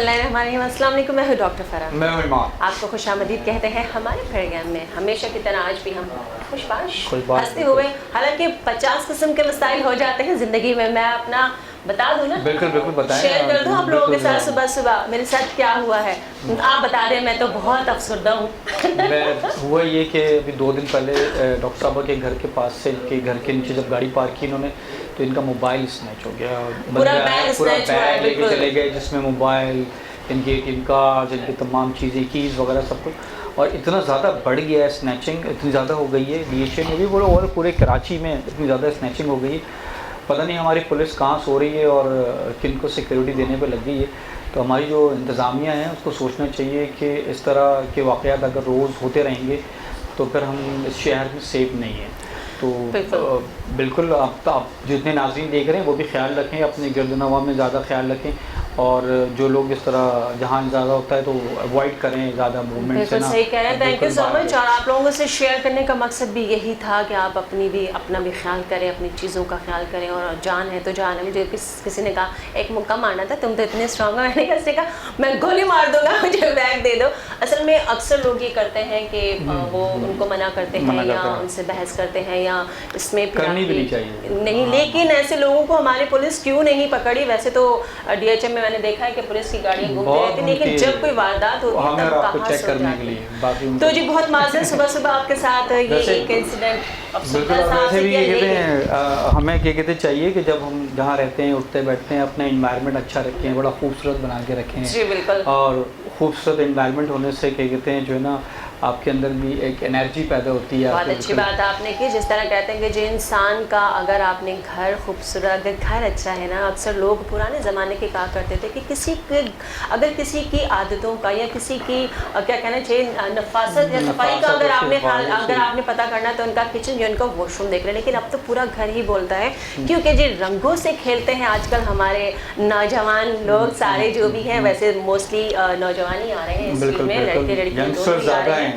बिस्मिल्लाहिर्रहमानिर्रहीम। अस्सलाम वालेकुम। मैं हूँ डॉक्टर फराह। मैं हूँ इमाम। आपको खुशामदीद कहते हैं हमारे प्रोग्राम में। हमेशा की तरह आज भी हम खुशबाश हंसते हुए, हालांकि 50 किस्म के मसाइल हो जाते हैं ज़िंदगी में। मैं अपना बता दूँ ना, बिल्कुल बिल्कुल बताएं, शेयर कर दूँ आप लोगों के साथ सुबह सुबह मेरे साथ क्या हुआ है। आप बता दें, मैं तो बहुत अफसरदा हूँ। मैं हुआ ये कि अभी 2 दिन पहले डॉक्टर साहब के घर के पास से के घर के नीचे जब गाड़ी पार्क की इन्होंने, तो इनका मोबाइल स्नैच हो गया। पूरा बैग लेके चले गए, जिसमें मोबाइल, इनके एटीएम कार्ड, इनकी तमाम चीज़ें, कीज़ वगैरह सब कुछ। और इतना ज़्यादा बढ़ गया है, स्नैचिंग इतनी ज़्यादा हो गई है डीएचए में भी बोलो, और पूरे कराची में इतनी ज़्यादा स्नैचिंग हो गई है। पता नहीं हमारी पुलिस कहाँ सो रही है और किन को सिक्योरिटी देने पे लग गई है। तो हमारी जो इंतज़ामिया है उसको सोचना चाहिए कि इस तरह के वाक़यात अगर रोज़ होते रहेंगे तो फिर हम इस शहर में सेफ नहीं है। तो बिल्कुल आप जितने नाज़रीन देख रहे हैं वो भी ख्याल रखें, अपने गिरदनवा में ज़्यादा ख्याल रखें, और जो लोग इस तरह जहाँ ज़्यादा होता है तो अवॉइड करें ज़्यादा मूवमेंट से ना। सही कह रहे हैं। Thank you so much. और आप लोगों से शेयर करने का मकसद भी यही था कि आप अपना भी ख्याल करें, अपनी चीज़ों का ख्याल करें। और जान है तो जान है। मुझे किसी ने कहा एक मुक्का मारना था, तुम तो इतने स्ट्रॉन्ग हो। मैंने कहा मैं गोली मार दूंगा, मुझे बैग दे दो। असल में अक्सर लोग ये करते हैं कि वो उनको मना करते हैं या उनसे बहस करते हैं, या इसमें करनी भी नहीं चाहिए नहीं। लेकिन ऐसे लोगों को हमारी पुलिस क्यों नहीं पकड़ी? वैसे तो डीएचएम में मैंने देखा है कि पुलिस की गाड़ियां घूमती रहती, लेकिन जब कोई वारदात होती है तब कहाँ चेक करने के लिए। तो जी बहुत माजरत सुबह सुबह आपके साथ ये एक इंसिडेंट। वैसे भी ये कहते हैं हमें क्या कहते चाहिए कि जब हम जहाँ रहते हैं, उठते बैठते हैं, अपना इन्वायरमेंट अच्छा रखें, बड़ा खूबसूरत बना के रखें। जी बिल्कुल। और खूबसूरत इन्वायरमेंट होने से क्या कहते हैं जो है ना, आपके अंदर भी एक एनर्जी पैदा होती है। बहुत अच्छी बात आपने की। जिस तरह कहते हैं कि जो इंसान का अगर आपने घर खूबसूरत, अगर घर अच्छा है ना, अक्सर लोग पुराने ज़माने के कहा करते थे कि अगर किसी की आदतों का या किसी की क्या कहना चाहिए नफासत या सफाई का अगर आपने पता करना तो उनका किचन या उनका वॉशरूम देख रहे हैं। लेकिन अब तो पूरा घर ही बोलता है, क्योंकि जी रंगों से खेलते हैं आजकल हमारे नौजवान लोग सारे जो भी हैं। वैसे मोस्टली नौजवान ही आ रहे हैं इस फील्ड में, लड़के लड़कियां दोनों ही आ रहे हैं।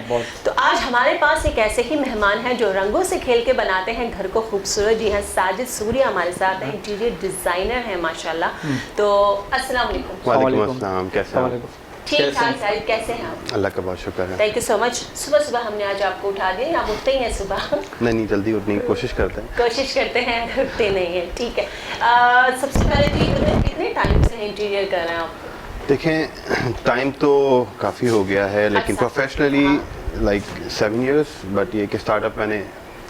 तो आज हमारे पास एक ऐसे ही मेहमान हैं जो रंगों से खेल के बनाते हैं घर को खूबसूरत। जी हाँ, साजिद सूर्या हमारे साथ हैं, इंटीरियर डिजाइनर हैं माशाल्लाह। तो अस्सलाम वालेकुम। वालेकुम अस्सलाम, कैसे हैं? ठीक ठाक साहिद, कैसे हैं आप? अल्लाह का बहुत शुक्र है। Thank you so much. सुबह सुबह हमने आज आपको उठा दिया, आप उठते ही हैं सुबह? नहीं, जल्दी उठने की कोशिश करते हैं। कोशिश करते हैं, उठते नहीं है। ठीक है। सबसे पहले कितने टाइम से इंटीरियर कर रहे हैं आप? देखें, टाइम तो काफ़ी हो गया है, लेकिन प्रोफेशनली लाइक 7 years, बट ये कि स्टार्टअप मैंने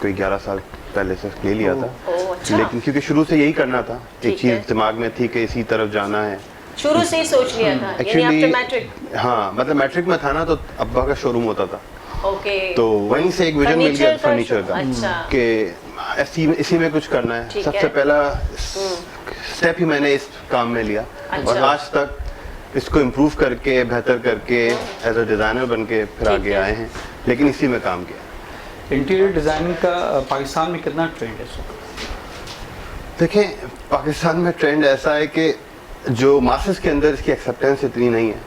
कोई 11 साल पहले से ले लिया था। अच्छा। लेकिन क्योंकि शुरू से यही करना था, एक चीज़ दिमाग में थी कि इसी तरफ जाना है। शुरू से ही सोच लिया था? Actually metric? हाँ, मतलब मैट्रिक में था ना, तो अब्बा का शोरूम होता था। ओके। तो वहीं से एक विजन मिल गया फर्नीचर का। अच्छा। कि इसी में कुछ करना है। सबसे पहला स्टेप ही मैंने इस काम में लिया। अच्छा। और आज तक इसको इम्प्रूव करके, बेहतर करके, एज अ डिज़ाइनर बन के फिर आगे आए हैं, लेकिन इसी में काम किया। इंटीरियर डिज़ाइनिंग का पाकिस्तान में कितना ट्रेंड है? देखें, पाकिस्तान में ट्रेंड ऐसा है कि जो मासेस के अंदर इसकी एक्सेप्टेंस इतनी नहीं है,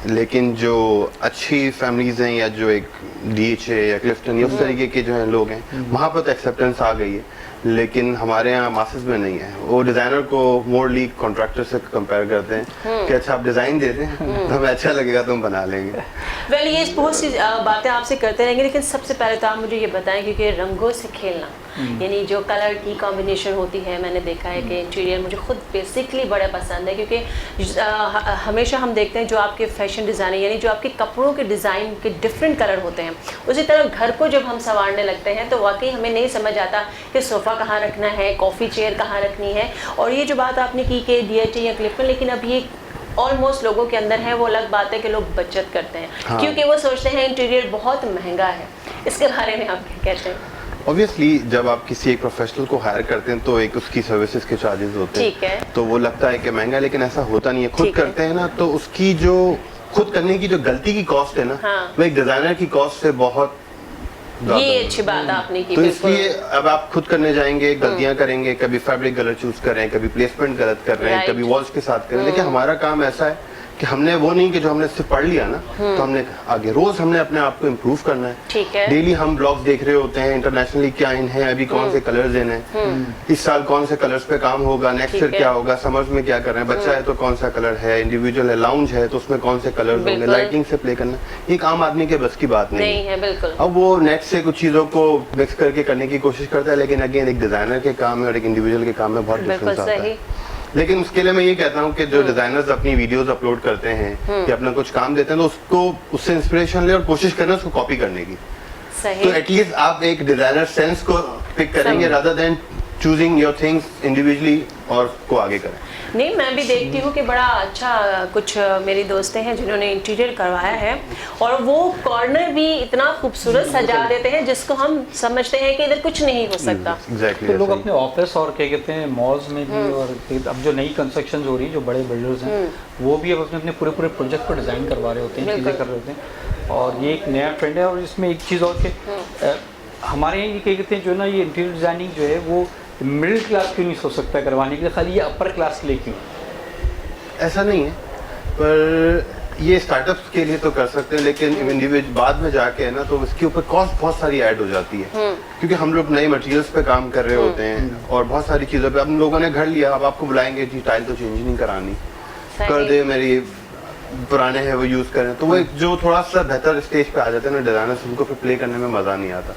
लेकिन जो अच्छी फैमिलीज़ हैं या जो एक डीएचए या क्लिफ्टन या उस तरीके के जो हैं लोग हैं, वहाँ पर तो एक्सेप्टेंस आ गई है, लेकिन हमारे यहाँ मासेस में नहीं है। वो डिज़ाइनर को मोरली कॉन्ट्रैक्टर से कंपेयर करते हैं कि अच्छा आप डिज़ाइन दे दें तो हमें अच्छा लगेगा तो हम बना लेंगे। वेल, ये बहुत सी बातें आपसे करते रहेंगे, लेकिन सबसे पहले तो आप मुझे ये बताएं, क्योंकि रंगों से खेलना यानी जो कलर की कॉम्बिनेशन होती है, मैंने देखा है कि इंटीरियर मुझे खुद बेसिकली बड़ा पसंद है, क्योंकि हमेशा हम देखते हैं जो आपके फैशन डिज़ाइनर यानी जो आपके कपड़ों के डिज़ाइन के डिफरेंट कलर होते हैं, उसी तरह घर को जब हम संवारने लगते हैं तो वाकई हमें नहीं समझ आता कि सोफ़ा कहाँ रखना है, कॉफ़ी चेयर कहाँ रखनी है। और ये जो बात आपने की कि डीएचए या क्लिफ्टन, लेकिन अब ये ऑलमोस्ट लोगों के अंदर है, वो अलग बात है कि लोग बचत करते हैं। हाँ। क्योंकि वो सोचते हैं इंटीरियर बहुत महंगा है। इसके बारे में आप क्या कहते हैं? ऑब्वियसली जब आप किसी एक प्रोफेशनल को हायर करते हैं तो एक उसकी सर्विसेज के चार्जेस होते हैं। ठीक है। तो वो लगता है कि महंगा, लेकिन ऐसा होता नहीं है। खुद करते हैं ना, तो उसकी जो खुद करने की जो गलती की कॉस्ट है ना, हाँ। वो एक डिजाइनर की कॉस्ट से बहुत। ये अच्छी बात आपने की। तो इसलिए अब आप खुद करने जाएंगे, गलतियां करेंगे, कभी फैब्रिक गलत चूज कर रहे हैं, कभी प्लेसमेंट गलत कर रहे हैं, कभी वॉल्स के साथ कर रहे हैं। देखिए, हमारा काम ऐसा है कि हमने वो नहीं कि जो हमने सिर्फ पढ़ लिया ना तो हमने आगे रोज हमने अपने आप को इम्प्रूव करना है। ठीक है। डेली हम ब्लॉग्स देख रहे होते हैं इंटरनेशनली क्या इन है, अभी कौन से कलर्स इन है, इस साल कौन से कलर्स पे काम होगा, नेक्स्ट ईयर क्या होगा, समर्स में क्या कर रहे हैं, बच्चा है तो कौन सा कलर है, इंडिविजुअल है, लाउंज है तो उसमें कौन से कलर्स होंगे, लाइटिंग से प्ले करना एक आम आदमी के बस की बात नहीं है। बिल्कुल। अब वो नेट से कुछ चीजों को मिक्स करके करने की कोशिश करता है, लेकिन अगेन एक डिजाइनर के काम में और एक इंडिविजुअल के काम में बहुत डिफरेंस आता है। लेकिन उसके लिए मैं ये कहता हूँ कि जो डिजाइनर्स अपनी वीडियोस अपलोड करते हैं या अपना कुछ काम देते हैं तो उसको उससे इंस्पिरेशन ले और कोशिश करना उसको कॉपी करने की। सही। तो एटलीस्ट आप एक डिजाइनर सेंस को पिक करेंगे rather than choosing your things individually और को आगे करें। नहीं, मैं भी देखती हूँ कि बड़ा अच्छा कुछ मेरी दोस्तें हैं जिन्होंने इंटीरियर करवाया है और वो कॉर्नर भी इतना खूबसूरत सजा देते हैं जिसको हम समझते हैं कि इधर कुछ नहीं हो सकता। Exactly, तो लोग अपने ऑफिस और क्या कहते हैं मॉल्स में भी और अब जो नई कंस्ट्रक्शन हो रही है जो बड़े बिल्डर्स हैं वो भी अब अपने पूरे प्रोजेक्ट को डिज़ाइन करवा रहे होते हैं, चीज़ें कर रहे होते हैं। और ये एक नया ट्रेंड है। और इसमें एक चीज़ और कि हमारे यहाँ ये क्या कहते हैं जो ना ये इंटीरियर डिज़ाइनिंग जो है वो मिडिल क्लास क्यों नहीं सोच सकता करवाने के लिए, खाली ये अपर क्लास के लिए क्यों? ऐसा नहीं है, पर ये स्टार्टअप्स के लिए तो कर सकते हैं, लेकिन इंडिविजुअल बाद में जाके है ना तो इसके ऊपर कॉस्ट बहुत सारी ऐड हो जाती है क्योंकि हम लोग नए मटेरियल्स पे काम कर रहे होते हैं और बहुत सारी चीज़ों पे। अब लोगों ने घर लिया, अब आपको बुलाएंगे जी टाइल तो चेंज नहीं करानी, कर दे मेरी पुराने हैं वो यूज़ करें, तो वो एक जो थोड़ा सा बेहतर स्टेज पे आ जाते हैं ना डिजाइनर्स, उनको फिर प्ले करने में मज़ा नहीं आता।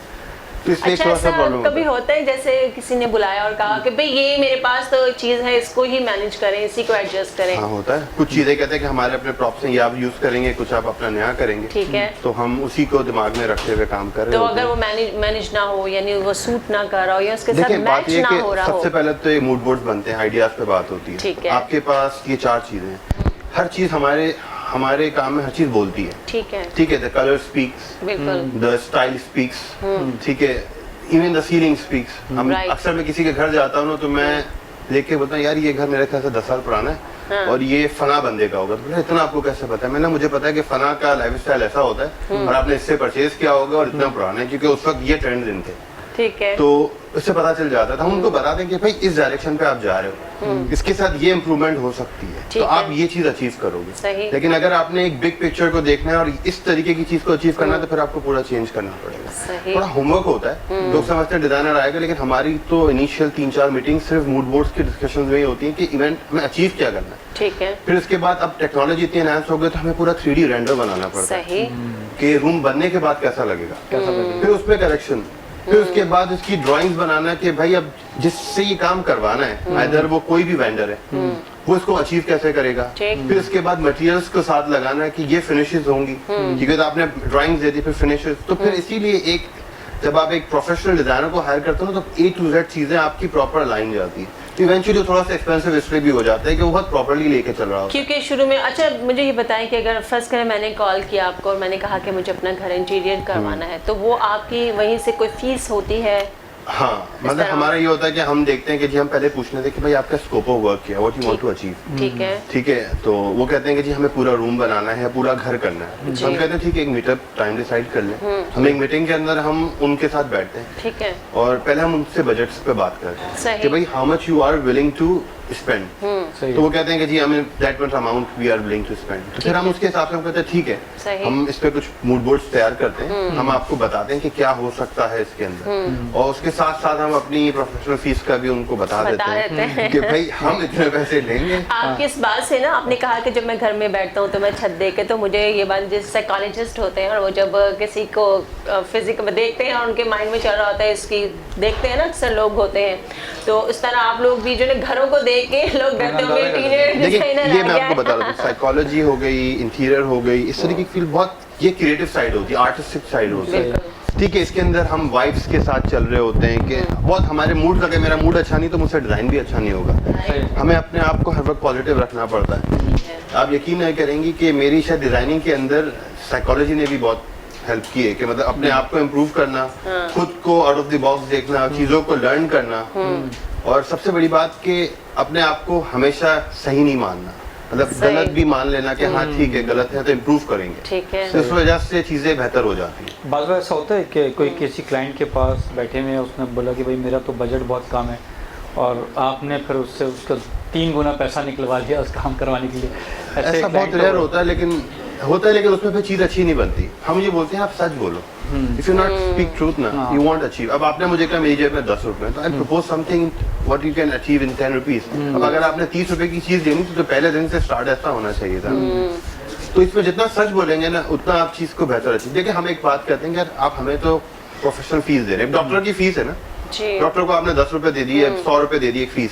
तो इसलिए अच्छा, थोड़ा सा ऐसा प्रॉब्लम कभी होता है जैसे किसी ने बुलाया और कहा कि भाई ये मेरे पास तो चीज़ है, इसको ही मैनेज करें, इसी को एडजस्ट करें? हाँ होता है। कुछ चीज़ें कहते हैं कि हमारे अपने प्रॉप्स हैं, ये आप यूज़ करेंगे, कुछ आप अपना नया करेंगे। ठीक है। तो हम उसी को दिमाग में रखते हुए काम कर रहे तो होते अगर हैं। वो मैनेज ना हो, यानी वो सूट ना कर रहा हो या उसके साथ देखिए बात मैच ये ना कि हो रहा हो। सबसे पहले तो ये मूड बोर्ड्स बनते हैं, आइडियाज पे बात होती है। ठीक है। आपके पास ये 4 चीज़ें हैं, हर चीज़ हमारे काम में हर चीज़ बोलती है। ठीक है। ठीक है, द कलर स्पीक्स, बिल्कुल। द स्टाइल स्पीक्स, ठीक है, इवन द सीलिंग स्पीक्स। हम Right. अक्सर मैं किसी के घर जाता हूँ ना तो मैं देख के बोलता हूँ यार ये घर मेरे ख्याल से 10 साल पुराना है और ये फना बंदे का होगा। तो इतना आपको कैसे पता है? मैंने मुझे पता है कि फना का लाइफस्टाइल ऐसा होता है और आपने इससे परचेज किया होगा और इतना पुराना है क्योंकि उस वक्त ये ट्रेंड दिन थे। ठीक है। तो उससे पता चल जाता था, हम उनको बता दें कि भाई इस डायरेक्शन पे आप जा रहे हो, इसके साथ ये इम्प्रूवमेंट हो सकती है, तो आप ये चीज अचीव करोगे। सही। लेकिन अगर आपने एक बिग पिक्चर को देखना है और इस तरीके की चीज को अचीव करना है तो फिर आपको पूरा चेंज करना पड़ेगा। सही। थोड़ा होमवर्क होता है, लोग समझते हैं डिजाइनर आएगा, लेकिन हमारी तो इनिशियल 3-4 मीटिंग सिर्फ मूड बोर्ड्स की डिस्कशन में ही होती है कि इवेंट में अचीव क्या करना है। ठीक है। फिर उसके बाद अब टेक्नोलॉजी इतनी एनहांस हो गई तो हमें पूरा 3D रेंडर बनाना पड़ता है सही। कि रूम बनने के बाद कैसा लगेगा, फिर उस पर करेक्शन, फिर उसके बाद उसकी ड्राइंग्स बनाना कि भाई अब जिससे ये काम करवाना है आइदर वो कोई भी वेंडर है वो इसको अचीव कैसे करेगा। फिर उसके बाद मटेरियल्स को साथ लगाना है कि ये फिनिशेस होंगी क्योंकि तो आपने ड्राइंग्स दे दी फिर फिनिशेस। तो फिर इसीलिए एक जब आप एक प्रोफेशनल डिजाइनर को हायर करते हो ना तो A to Z चीजें आपकी प्रॉपर लाइन जाती है। तो इवेंचुअली थोड़ा सा एक्सपेंसिव इसलिए भी हो जाता है कि वो बहुत प्रॉपर्ली लेके चल रहा हो। क्योंकि शुरू में अच्छा मुझे ये बताएं कि अगर फर्स्ट करें मैंने कॉल किया आपको और मैंने कहा कि मुझे अपना घर इंटीरियर करवाना है तो वो आपकी वहीं से कोई फीस होती है? हाँ, मतलब हमारा ये होता है कि हम देखते हैं कि जी हम पहले पूछने थे कि भाई आपका स्कोप ऑफ वर्क क्या है, what you want to achieve. ठीक है। ठीक है, तो वो कहते हैं कि जी हमें पूरा रूम बनाना है, पूरा घर करना है। तो हम कहते हैं ठीक है एक मीटअप टाइम डिसाइड कर लें। हम एक मीटिंग के अंदर हम उनके साथ बैठते हैं। ठीक है। और पहले हम उनसे बजट्स पे बात करते हैं सही। कि भाई how much you are willing to spend. तो वो कहते हैं कि जी हमें that much amount we are willing to spend. तो फिर हम उसके हिसाब से हम कहते हैं ठीक है हम इस पे कुछ मूड बोर्ड्स तैयार करते हैं, हम आपको बताते हैं कि क्या हो सकता है इसके अंदर और उसके साथ साथ हम अपनी प्रोफेशनल फीस का भी उनको बता देते हैं कि भाई हम इतने पैसे लेंगे। आप किस बात से ना आपने कहा कि जब मैं घर में बैठता हूँ तो मैं छत देख के तो मुझे ये बात जिस साइकोलॉजिस्ट होते हैं और वो जब किसी को फिजिक में देखते हैं और उनके माइंड में चल रहा होता है इसकी देखते हैं ना अक्सर लोग होते हैं तो उस तरह आप लोग भी जो घरों को देख के लोग डरते होंगे इंटीरियर डिजाइनर ये मैं आपको बता रहा हूँ साइकोलॉजी हो गई, इंटीरियर हो गई, इस तरीके की फील्ड बहुत ये क्रिएटिव साइड होती है, आर्टिस्टिक साइड होती है। ठीक है, इसके अंदर हम वाइब्स के साथ चल रहे होते हैं कि बहुत हमारे मूड का, मेरा मूड अच्छा नहीं तो मुझसे डिजाइन भी अच्छा नहीं होगा। हमें अपने आप को हर वक्त पॉजिटिव रखना पड़ता है। आप यकीन नहीं करेंगी कि मेरी शायद डिजाइनिंग के अंदर साइकोलॉजी ने भी बहुत हेल्प की है कि मतलब अपने आप को इम्प्रूव करना, खुद को आउट ऑफ द बॉक्स देखना, चीजों को लर्न करना और सबसे बड़ी बात कि अपने आप को हमेशा सही नहीं मानना, मतलब गलत भी मान लेना कि हाँ ठीक है गलत है तो इम्प्रूव करेंगे। ठीक है। तो इस वजह से चीजें बेहतर हो जाती हैं। बार बार ऐसा होता है कि कोई किसी क्लाइंट के पास बैठे हुए उसने बोला कि भाई मेरा तो बजट बहुत कम है और आपने फिर उससे उसका 3 गुना पैसा निकलवा लिया उस काम करवाने के लिए। ऐसा बहुत रेयर होता है, लेकिन उसमें फिर चीज अच्छी नहीं बनती। हम ये बोलते हैं आप सच बोलो, if you not speak truth ना, यू वांट अचीव। अब आपने मुझे कहा मेरी जेब में 10 रुपए, तो I propose something what you can achieve in 10 rupees. अब अगर आपने 30 रुपए की चीज देनी तो पहले दिन से स्टार्ट ऐसा होना चाहिए था। तो इसमें जितना सच बोलेंगे ना उतना आप चीज को बेहतर अचीव। देखिए हम एक बात कहते हैं कि यार आप हमें तो प्रोफेशनल फीस दे रहे हैं, डॉक्टर की फीस है ना, डॉक्टर को आपने 10 रुपए दे दिए, 100 रुपए दे दिए फीस।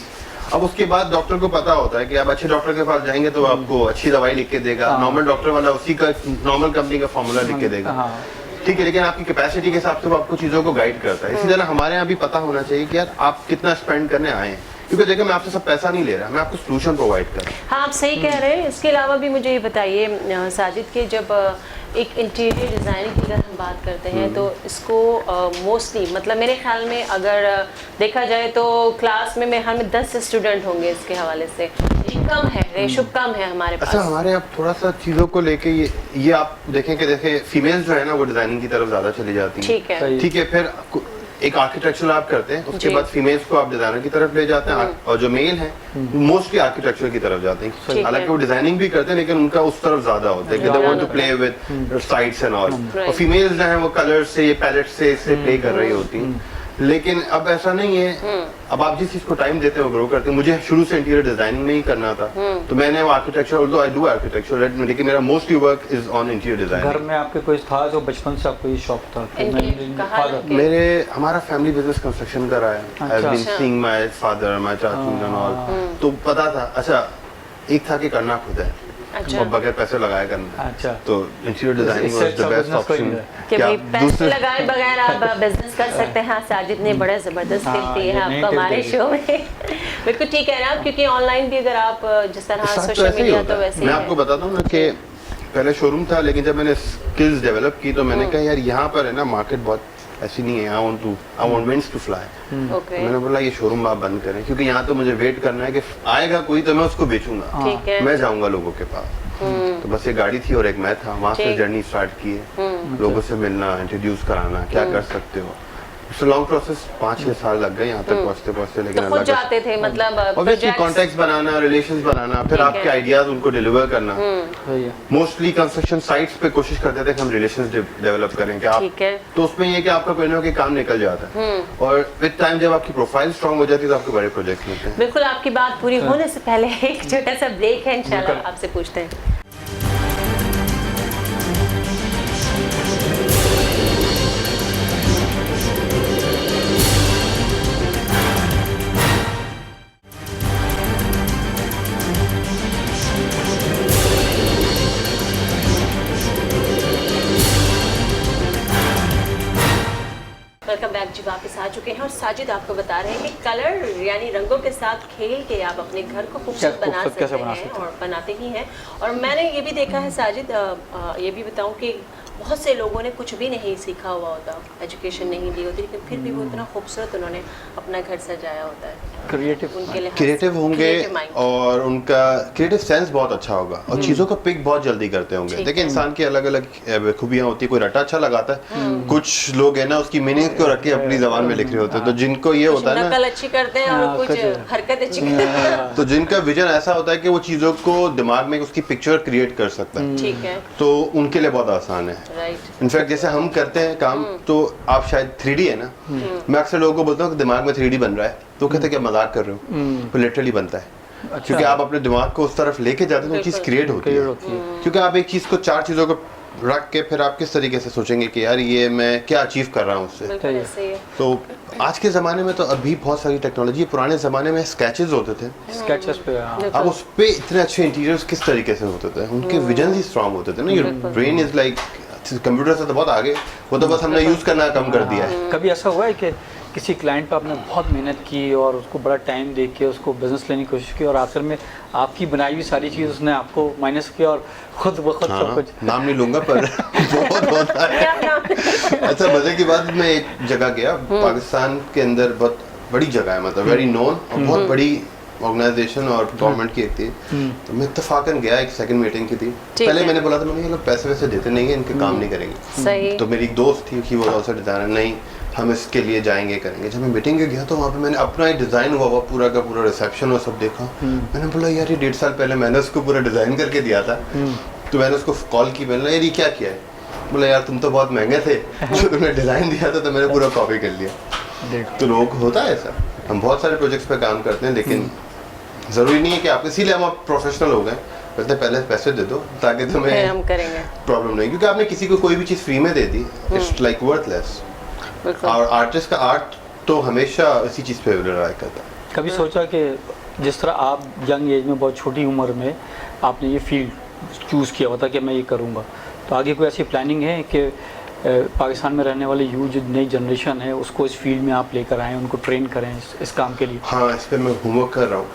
अब उसके बाद डॉक्टर को पता होता है कि आप अच्छे डॉक्टर के पास जाएंगे तो आपको अच्छी दवाई लिख के देगा, नॉर्मल डॉक्टर वाला उसी का नॉर्मल कंपनी का फॉर्मूला लिख के देगा, ठीक है। लेकिन आपकी कैपेसिटी के हिसाब से वो आपको चीजों को गाइड करता है। इसी तरह हमारे यहाँ भी पता होना चाहिए कि यार आप कितना स्पेंड करने आए हैं, क्योंकि देखिए मैं आपसे सब पैसा नहीं ले रहा, मैं आपको सोल्यूशन प्रोवाइड कर रहा हूँ। हाँ, आप सही कह रहे हैं। इसके अलावा भी मुझे ये बताइए साजिद के जब एक इंटीरियर डिज़ाइनिंग की अगर हम बात करते हैं तो इसको मोस्टली मतलब मेरे ख्याल में अगर देखा जाए तो क्लास में मेरे ख्याल में 10 स्टूडेंट होंगे इसके हवाले से, कम है, रेशो कम है हमारे पास। अच्छा, हमारे यहाँ थोड़ा सा चीज़ों को लेके ये आप देखें कि देखें फीमेल्स जो है ना वो डिज़ाइनिंग की तरफ ज़्यादा चली जाती हैं, ठीक है। फिर एक आर्किटेक्चर आप करते हैं, उसके बाद फीमेल्स को आप डिजाइनर की तरफ ले जाते हैं, और जो मेल हैं मोस्टली आर्किटेक्चर की तरफ जाते हैं। हालांकि वो डिजाइनिंग भी करते हैं लेकिन उनका उस तरफ ज्यादा होता है कि they want to play with sides and all, और फीमेल्स जो हैं वो कलर से, ये पैलेट से इससे प्ले कर रही होती हैं। लेकिन अब ऐसा नहीं है, अब आप जिस चीज को टाइम देते हो ग्रो करते हैं। मुझे शुरू से इंटीरियर डिजाइनिंग में ही करना था, तो मैंने वो architecture, although I do architecture, लेकिन मेरा mostly work is on interior designing. घर में आपके कोई था जो बचपन से आपको ये शौक था? मेरे हमारा फैमिली बिजनेस कंस्ट्रक्शन का रहा है। I have been seeing my father, my चाचू एंड ऑल, तो पता था। अच्छा, एक था कि करना खुद है, अच्छा, बगैर पैसे लगाए करना। अच्छा, तो interior designing was the best option कि भाई पैसे लगाए बगैर आप बिजनेस कर सकते हैं। साजिद ने बड़ा जबरदस्त टिप दी है आपको हमारे शो में। बिल्कुल ठीक है ना, क्योंकि ऑनलाइन भी अगर आप जिस तरह सोशल मीडिया तो वैसे मैं आपको बताता हूँ ना कि पहले शोरूम था, लेकिन जब मैंने स्किल्स डेवलप की तो मैंने कहा यार यहाँ पर है ना मार्केट बहुत ऐसी नहीं है, I want wings to fly. मैंने बोला ये शोरूम आप बंद करें, क्योंकि यहाँ तो मुझे वेट करना है कि आएगा कोई तो मैं उसको बेचूंगा, मैं जाऊंगा लोगों के पास। तो बस एक गाड़ी थी और एक मैं था, वहाँ से जर्नी स्टार्ट की है, लोगों से मिलना, इंट्रोड्यूस कराना, क्या कर सकते हो। लॉन्ग प्रोसेस 5-6 साल लग गए यहाँ तक पहुँचते, लेकिन खुद जाते थे मतलब ऑब्वियसली कॉन्टैक्ट्स बनाना, रिलेशंस बनाना, फिर आपके आइडियाज उनको डिलीवर करना। मोस्टली कंस्ट्रक्शन साइट्स पे कोशिश करते थे कि हम रिलेशंस डेवलप करें, कि आप तो उसमें ये कि आपका कोई ना कोई काम निकल जाता है, और विद टाइम जब आपकी प्रोफाइल स्ट्रांग हो जाती है तो आपके बड़े प्रोजेक्ट्स मिलते हैं। बिल्कुल, आपकी बात पूरी होने से पहले एक छोटा सा ब्रेक है, इंशाल्लाह आपसे पूछते हैं। वेलकम बैक जी, वापस आ चुके हैं और साजिद आपको बता रहे हैं कि कलर यानी रंगों के साथ खेल के आप अपने घर को खूबसूरत बना सकते हैं और बनाते ही हैं। और मैंने ये भी देखा है साजिद, ये भी बताऊं कि बहुत से लोगों ने कुछ भी नहीं सीखा हुआ होता, एजुकेशन नहीं ली होती, लेकिन फिर भी वो इतना खूबसूरत उन्होंने अपना घर सजाया होता है। क्रिएटिव होंगे और उनका क्रिएटिव सेंस बहुत अच्छा होगा और चीज़ों को पिक बहुत जल्दी करते होंगे। देखिए इंसान की अलग अलग खूबियाँ होती है, कोई रटा अच्छा लगाता है, कुछ लोग है ना उसकी मीनिंग को रख के अपनी जबान में लिख रहे होते हैं, तो जिनको ये होता है ना नकल अच्छी करते हैं और कुछ हरकत अच्छी करते हैं, तो जिनका विजन ऐसा होता है कि वो चीज़ों को दिमाग में उसकी पिक्चर क्रिएट कर सकता है, ठीक है, तो उनके लिए बहुत आसान है। इनफैक्ट जैसे हम करते हैं काम, तो आप शायद 3D है ना, मैं अक्सर लोगों को बोलता हूँ कि दिमाग में 3D बन रहा है, तो कहते हैं क्या मजाक कर रहे हो, तो लिटरली बनता है। अच्छा। क्योंकि आप अपने दिमाग को उस तरफ लेके जाते हैं तो चीज़ क्रिएट होती है। क्योंकि आप एक चीज़ को 4 चीज़ों को रख के फिर आप किस तरीके से सोचेंगे कि यार ये मैं क्या अचीव कर रहा हूँ उससे। तो आज के ज़माने में तो अभी बहुत सारी टेक्नोलॉजी, पुराने ज़माने में स्केचेस होते थे, स्केचेस पे अब उस पे इतने अच्छे इंटीरियर्स किस तरीके से होते थे, उनके विजन ही स्ट्रांग होते थे ना। Your brain is like computer से तो बहुत आगे, वो तो बस हमने यूज़ करना कम कर दिया है। कभी ऐसा हुआ है कि किसी क्लाइंट पर आपने बहुत मेहनत की और उसको बड़ा टाइम दे के उसको बिजनेस लेने की कोशिश की और आखिर में आपकी बनाई हुई सारी चीज़ उसने आपको माइनस किया और खुद ब खुद सब कुछ? नाम नहीं लूंगा पर बहुत होता है। अच्छा, मजे की बात, मैं एक जगह गया पाकिस्तान के अंदर, बहुत बड़ी जगह है, मतलब वेरी नोन और बहुत बड़ी ऑर्गेनाइजेशन और गवर्नमेंट की एक थी, तो मैं इत्तेफाकन गया, एक सेकंड मीटिंग की थी। पहले मैंने बोला था मैंने ये लोग पैसे वैसे देते नहीं है, इनके काम नहीं करेंगे। सही। तो मेरी एक दोस्त थी कि वो ऑल्सो डिज़ाइनर, नहीं हम इसके लिए जाएंगे करेंगे। जब मैं मीटिंग में गया तो वहाँ पे मैंने अपना ही डिज़ाइन हुआ पूरा का पूरा रिसेप्शन और सब देखा। मैंने बोला यार ये 1.5 साल पहले मैंने उसको पूरा डिज़ाइन करके दिया था। तो मैंने उसको कॉल की, मैंने यार ये क्या किया है? बोला यार तुम तो बहुत महंगे थे, जो तुमने डिज़ाइन दिया था तो मैंने पूरा कॉपी कर लिया। तो लोगों को होता है ऐसा। हम बहुत सारे प्रोजेक्ट्स पे काम करते हैं, लेकिन ज़रूरी नहीं है कि आप, इसीलिए हम आप प्रोफेशनल हो गए। कहते पहले पैसे दे दो ताकि तुम्हें हम करेंगे प्रॉब्लम नहीं, क्योंकि आपने किसी को कोई भी चीज़ फ्री में दे दी, इट्स लाइक वर्थलेस। और आर्टिस्ट का आर्ट तो हमेशा इसी चीज़ पे रिलाय करता है। कभी सोचा कि जिस तरह आप यंग एज में, बहुत छोटी उम्र में आपने ये फील्ड चूज़ किया होता कि मैं ये करूँगा, तो आगे कोई ऐसी प्लानिंग है कि पाकिस्तान में रहने वाले यूथ जो नई जनरेशन है उसको इस फील्ड में आप लेकर आएँ, उनको ट्रेन करें इस काम के लिए? हाँ, इस पर मैं होमवर्क कर रहा हूँ।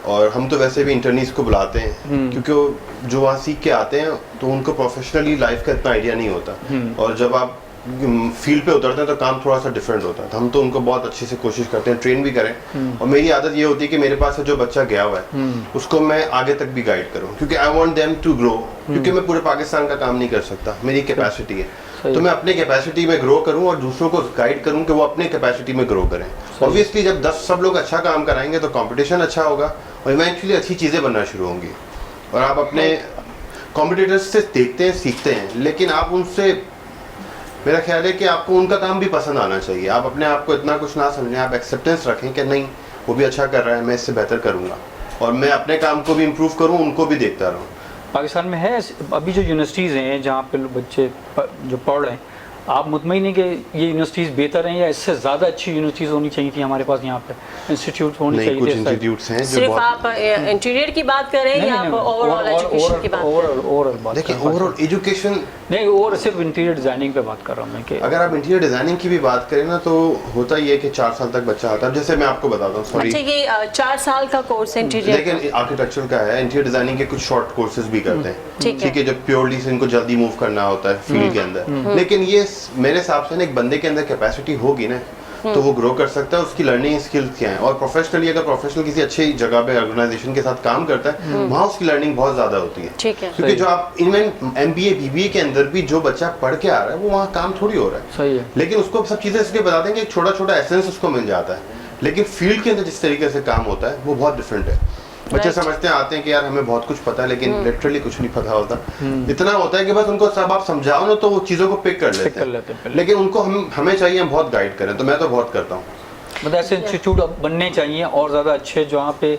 और हम तो वैसे भी इंटर्नीज को बुलाते हैं, क्योंकि वो जो वहाँ सीख के आते हैं तो उनको प्रोफेशनली लाइफ का इतना आइडिया नहीं होता। और जब आप फील्ड पे उतरते हैं तो काम थोड़ा सा डिफरेंट होता है। तो हम तो उनको बहुत अच्छे से कोशिश करते हैं ट्रेन भी करें। और मेरी आदत ये होती है कि मेरे पास जो बच्चा गया हुआ है उसको मैं आगे तक भी गाइड करूँ, क्योंकि I want them to grow. क्योंकि मैं पूरे पाकिस्तान का काम नहीं कर सकता, मेरी कैपेसिटी है, तो मैं अपने कैपेसिटी में ग्रो करूं और दूसरों को गाइड करूं कि वो अपने कैपेसिटी में ग्रो करें। ऑब्वियसली जब 10 सब लोग अच्छा काम कराएंगे तो कंपटीशन अच्छा होगा और इवेंचुअली अच्छी चीज़ें बनना शुरू होंगी। और आप अपने कॉम्पिटिटर्स से देखते हैं, सीखते हैं, लेकिन आप उनसे, मेरा ख्याल है कि आपको उनका काम भी पसंद आना चाहिए। आप अपने आप को इतना कुछ ना समझें, आप एक्सेप्टेंस रखें कि नहीं वो भी अच्छा कर रहा है, मैं इससे बेहतर करूँगा और मैं अपने काम को भी इम्प्रूव करूँ, उनको भी देखता रहूँ। पाकिस्तान में है अभी जो यूनिवर्सिटीज़ हैं जहाँ पे बच्चे जो पढ़ रहे हैं, आप मुतमईन हैं कि ये यूनिवर्सिटीज़ बेहतर हैं या इससे ज़्यादा अच्छी यूनिवर्सिटीज़ होनी चाहिए थी हमारे पास यहाँ पे, इंस्टीट्यूट होने चाहिए थे? कुछ इंस्टीट्यूट्स हैं जो सिर्फ आप इंटीरियर की बात कर रहे हैं या आप ओवरऑल एजुकेशन की बात कर रहे हैं? ओवरऑल बात, देखिए ओवरऑल एजुकेशन नहीं, और सिर्फ इंटीरियर डिज़ाइनिंग पे बात कर रहा हूँ मैं कि अगर आप इंटीरियर डिज़ाइनिंग की भी बात करें ना तो होता ही है कि 4 साल तक बच्चा आता है। जैसे मैं आपको बताता हूँ, सॉरी, अच्छा ये 4 साल का कोर्स है इंटीरियर, लेकिन आर्किटेक्चर का है, इंटीरियर डिज़ाइनिंग के कुछ शॉर्ट कोर्सेज भी करते हैं, ठीक है, जब प्योरली से इनको जल्दी मूव करना होता है फील्ड के अंदर। लेकिन ये मेरे हिसाब से एक बंदे के अंदर कैपेसिटी होगी ना तो वो ग्रो कर सकता है, उसकी लर्निंग स्किल्स क्या है। और प्रोफेशनली अगर प्रोफेशनल किसी अच्छी जगह पे ऑर्गेनाइजेशन के साथ काम करता है वहाँ उसकी लर्निंग बहुत ज़्यादा होती है, ठीक है। क्योंकि जो आप इवन MBA BBA के अंदर भी जो बच्चा पढ़ के आ रहा है वो वहाँ काम थोड़ी हो रहा है, सही है, लेकिन उसको सब चीज़ें इसलिए बता देंगे, एक छोटा छोटा एसेंस उसको मिल जाता है। लेकिन फील्ड के अंदर जिस तरीके से काम होता है वो बहुत डिफरेंट है। बच्चे समझते हैं, आते हैं कि यार हमें बहुत कुछ पता है, लेकिन लिटरली कुछ नहीं पता होता। इतना होता है कि बस उनको सब आप समझाओ ना तो वो चीज़ों को पिक कर लेते हैं, लेकिन उनको हमें चाहिए हम बहुत गाइड करें। तो मैं तो बहुत करता हूँ, मतलब ऐसे इंस्टीट्यूट बनने चाहिए और ज़्यादा अच्छे जहाँ पे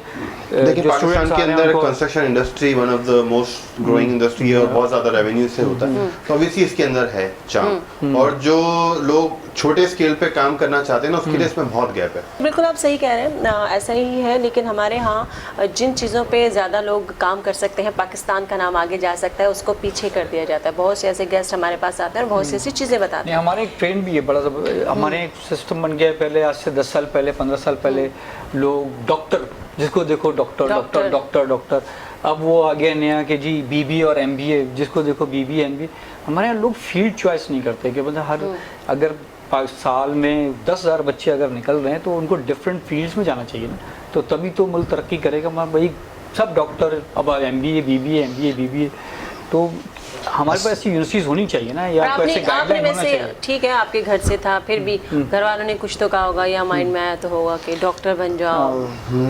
देखिए पाकिस्तान के अंदर construction industry one of the most growing industry है और बहुत ज़्यादा रेवेन्यू से होता है, तो ऑब्वियसली इसके अंदर है चांस। और जो लोग छोटे स्केल पे काम करना चाहते हैं ना उसके लिए इसमें बहुत गैप है। बिल्कुल आप सही कह रहे हैं, ऐसा ही है। लेकिन हमारे यहाँ जिन चीज़ों पे ज़्यादा लोग काम कर सकते हैं, पाकिस्तान का नाम आगे जा सकता है, उसको पीछे कर दिया जाता है। बहुत से ऐसे गेस्ट हमारे पास आते हैं और बहुत सी ऐसी चीज़ें बताते हैं। हमारे एक ट्रेंड भी है बड़ा, हमारे एक सिस्टम बन गया है। पहले आज से 10 साल पहले 15 साल पहले लोग डॉक्टर, जिसको देखो डॉक्टर डॉक्टर डॉक्टर डॉक्टर, अब वो आ गया नया कि जी BBA और MBA, जिसको देखो BBA MBA। हमारे यहाँ लोग फील्ड चॉइस नहीं करते कि मतलब हर अगर साल में 10,000 बच्चे अगर निकल रहे हैं तो उनको डिफरेंट फील्ड्स में जाना चाहिए ना, तो तभी तो मुल्क तरक्की करेगा। भाई सब डॉक्टर, अब MBA BBA MBA BBA, तो हमारे पास ऐसी यूनिवर्सिटीज होनी चाहिए ना, या तो ऐसे गाइडलाइन होना चाहिए। ठीक है, आपके घर से था, फिर भी घर वालों ने कुछ तो कहा होगा या माइंड में आया तो होगा कि डॉक्टर बन जाओ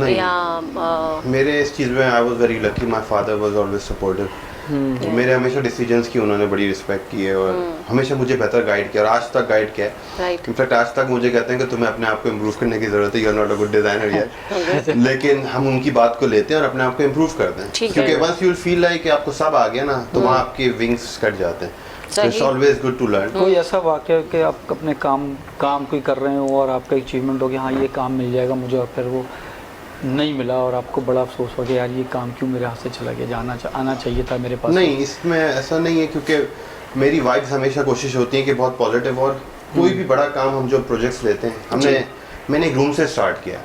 या मेरे इस चीज़ में I was very lucky, my father was always supportive. मेरे हमेशा डिसीजंस की उन्होंने बड़ी रिस्पेक्ट की है और हमेशा मुझे बेहतर गाइड किया और आज तक गाइड किया है। इनफैक्ट आज तक मुझे कहते हैं कि तुम्हें अपने आप को इम्प्रूव करने की ज़रूरत है, you are not a good designer yet. लेकिन हम उनकी बात को लेते हैं और अपने आप को इम्प्रूव करते हैं, क्योंकि once you will feel like कि आपको सब आ गया ना तो वहाँ आपके विंग्स कट जाते हैं। It's always good to learn. कोई ऐसा वाक़या कि आप अपने काम कोई कर रहे हो और आपका अचीवमेंट हो कि हाँ ये काम मिल जाएगा मुझे, और फिर वो नहीं मिला और आपको बड़ा अफसोस हो गया यार ये काम क्यों मेरे हाथ से चला गया, आना चाहिए था मेरे पास? नहीं, इसमें ऐसा नहीं है, क्योंकि मेरी वाइब्स हमेशा कोशिश होती है कि बहुत पॉजिटिव, और कोई भी बड़ा काम हम जो प्रोजेक्ट्स लेते हैं, मैंने एक रूम से स्टार्ट किया,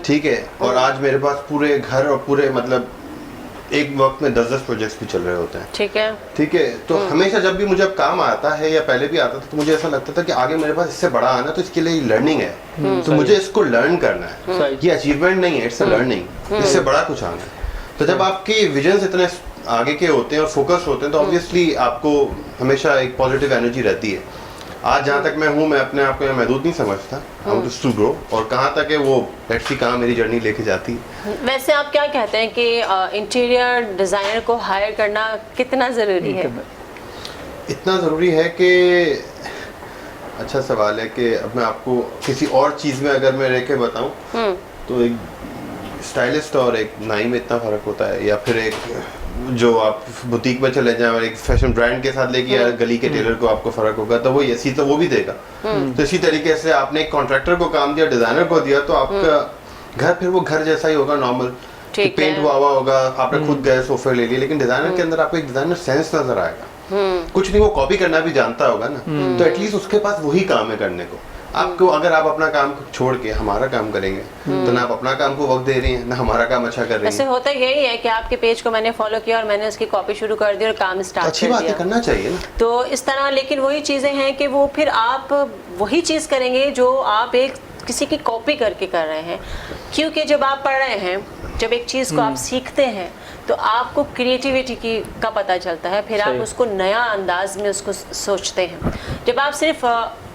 ठीक है, और आज मेरे पास पूरे घर और पूरे मतलब एक वक्त में 10-10 प्रोजेक्ट्स भी चल रहे होते हैं। ठीक है। ठीक है, तो हमेशा जब भी मुझे अब काम आता है या पहले भी आता था तो मुझे ऐसा लगता था कि आगे मेरे पास इससे बड़ा आना, तो इसके लिए लर्निंग है, तो मुझे इसको लर्न करना है, ये अचीवमेंट नहीं है, इट्स अ लर्निंग, इससे बड़ा कुछ आना है। तो जब आपके विजन इतने आगे के होते हैं और फोकस होते हैं तो ऑब्वियसली आपको हमेशा एक पॉजिटिव एनर्जी रहती है। आज जहाँ तक मैं हूँ, मैं अपने आप को महदूद नहीं समझता, आई वांट टू ग्रो, और कहाँ तक है वो लेट्स सी कहाँ मेरी जर्नी लेके जाती है। वैसे आप क्या कहते हैं कि इंटीरियर डिज़ाइनर को हायर करना कितना ज़रूरी है? इतना ज़रूरी है कि, अच्छा सवाल है कि अब मैं आपको किसी और चीज़ में अगर मैं रह के बताऊँ तो एक स्टाइलिस्ट और एक नाई में इतना फ़र्क होता है, या फिर एक जो आप बुटीक में चले जाएं और एक फैशन ब्रांड के साथ लेके या गली के टेलर को आपको फ़र्क होगा, तो वो ऐसी तो वो भी देगा। तो इसी तरीके से आपने एक कॉन्ट्रैक्टर को काम दिया, डिज़ाइनर को दिया, तो आपका घर फिर वो घर जैसा ही होगा, नॉर्मल पेंट हुआ होगा, आपने खुद गए सोफे ले लिए, लेकिन डिज़ाइनर के अंदर आपको एक डिज़ाइनर सेंस नजर आएगा। कुछ नहीं, वो कॉपी करना भी जानता होगा ना, तो एटलीस्ट उसके पास वही काम है करने को। आपको अगर आप अपना काम छोड़ के हमारा काम करेंगे तो ना आप अपना काम को वक्त दे रही हैं, ना हमारा काम अच्छा कर रही हैं। ऐसे होता यही है कि आपके पेज को मैंने फॉलो किया और मैंने उसकी कॉपी शुरू कर दी और काम स्टार्ट अच्छी कर बात दिया। है, करना चाहिए ना। तो इस तरह, लेकिन वही चीज़ें हैं कि वो फिर आप वही चीज़ करेंगे जो आप एक किसी की कॉपी करके कर रहे हैं, क्योंकि जब आप पढ़ रहे हैं, जब एक चीज़ को आप सीखते हैं तो आपको क्रिएटिविटी का पता चलता है, फिर आप उसको नया अंदाज में उसको सोचते हैं। जब आप सिर्फ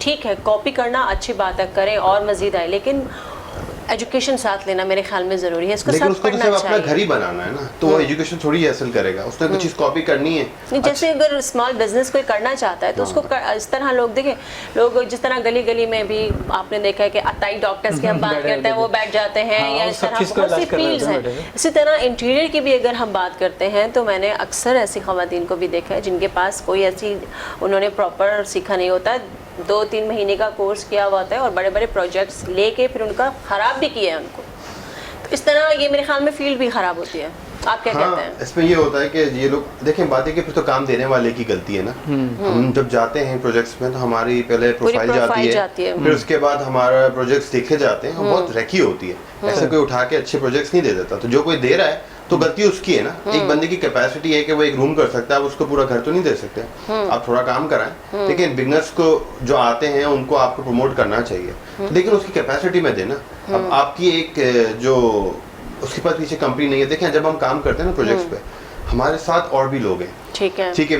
ठीक है कॉपी करना अच्छी बात है, करें और मज़ीद आए, लेकिन एजुकेशन साथ लेना मेरे ख्याल में ज़रूरी है। इसको लेकिन सब उसको तो पढ़ना सिर्फ अपना घर ही बनाना है ना, तो वो एजुकेशन थोड़ी हासिल करेगा, उसने कुछ चीज़ कॉपी करनी है। नहीं, जैसे अगर स्मॉल बिजनेस कोई करना चाहता है तो उसको इस तरह लोग देखें, लोग जिस तरह गली गली में भी आपने देखा है कि अताई डॉक्टर्स की हम बात करते हैं, वो बैठ जाते हैं, या इस तरह बहुत सी फील्ड्स हैं। इसी तरह इंटीरियर की भी अगर हम बात करते हैं तो मैंने अक्सर ऐसी ख़वातीन को भी देखा है जिनके पास कोई ऐसी उन्होंने प्रॉपर सीखा नहीं होता, 2-3 महीने का कोर्स किया हुआ होता है और बड़े बड़े प्रोजेक्ट्स लेके फिर उनका ख़राब भी किया है उनको। तो इस तरह ये मेरे ख्याल में फील्ड भी ख़राब होती है। आप क्या कहते हैं? इसमें ये होता है कि ये लोग देखें, बात है कि फिर तो काम देने वाले की गलती है ना। हम जब जाते हैं प्रोजेक्ट्स में तो हमारी पहले प्रोफाइल जाती है, फिर उसके बाद हमारा प्रोजेक्ट्स देखे जाते हैं, बहुत रेकी होती है, ऐसे कोई उठा के अच्छे प्रोजेक्ट्स नहीं दे देता। तो जो कोई दे रहा है तो गलती उसकी है ना। एक बंदे की कैपेसिटी है कि वो एक रूम कर सकता है, आप उसको पूरा घर तो नहीं दे सकते, आप थोड़ा काम कराएं। लेकिन बिगनर्स को जो आते हैं उनको आपको प्रमोट करना चाहिए, लेकिन उसकी कैपेसिटी में देना। अब आपकी एक जो उसके पास पीछे कंपनी नहीं है, देखें जब हम काम करते हैं ना प्रोजेक्ट्स पे, हमारे साथ और भी लोग हैं, ठीक है,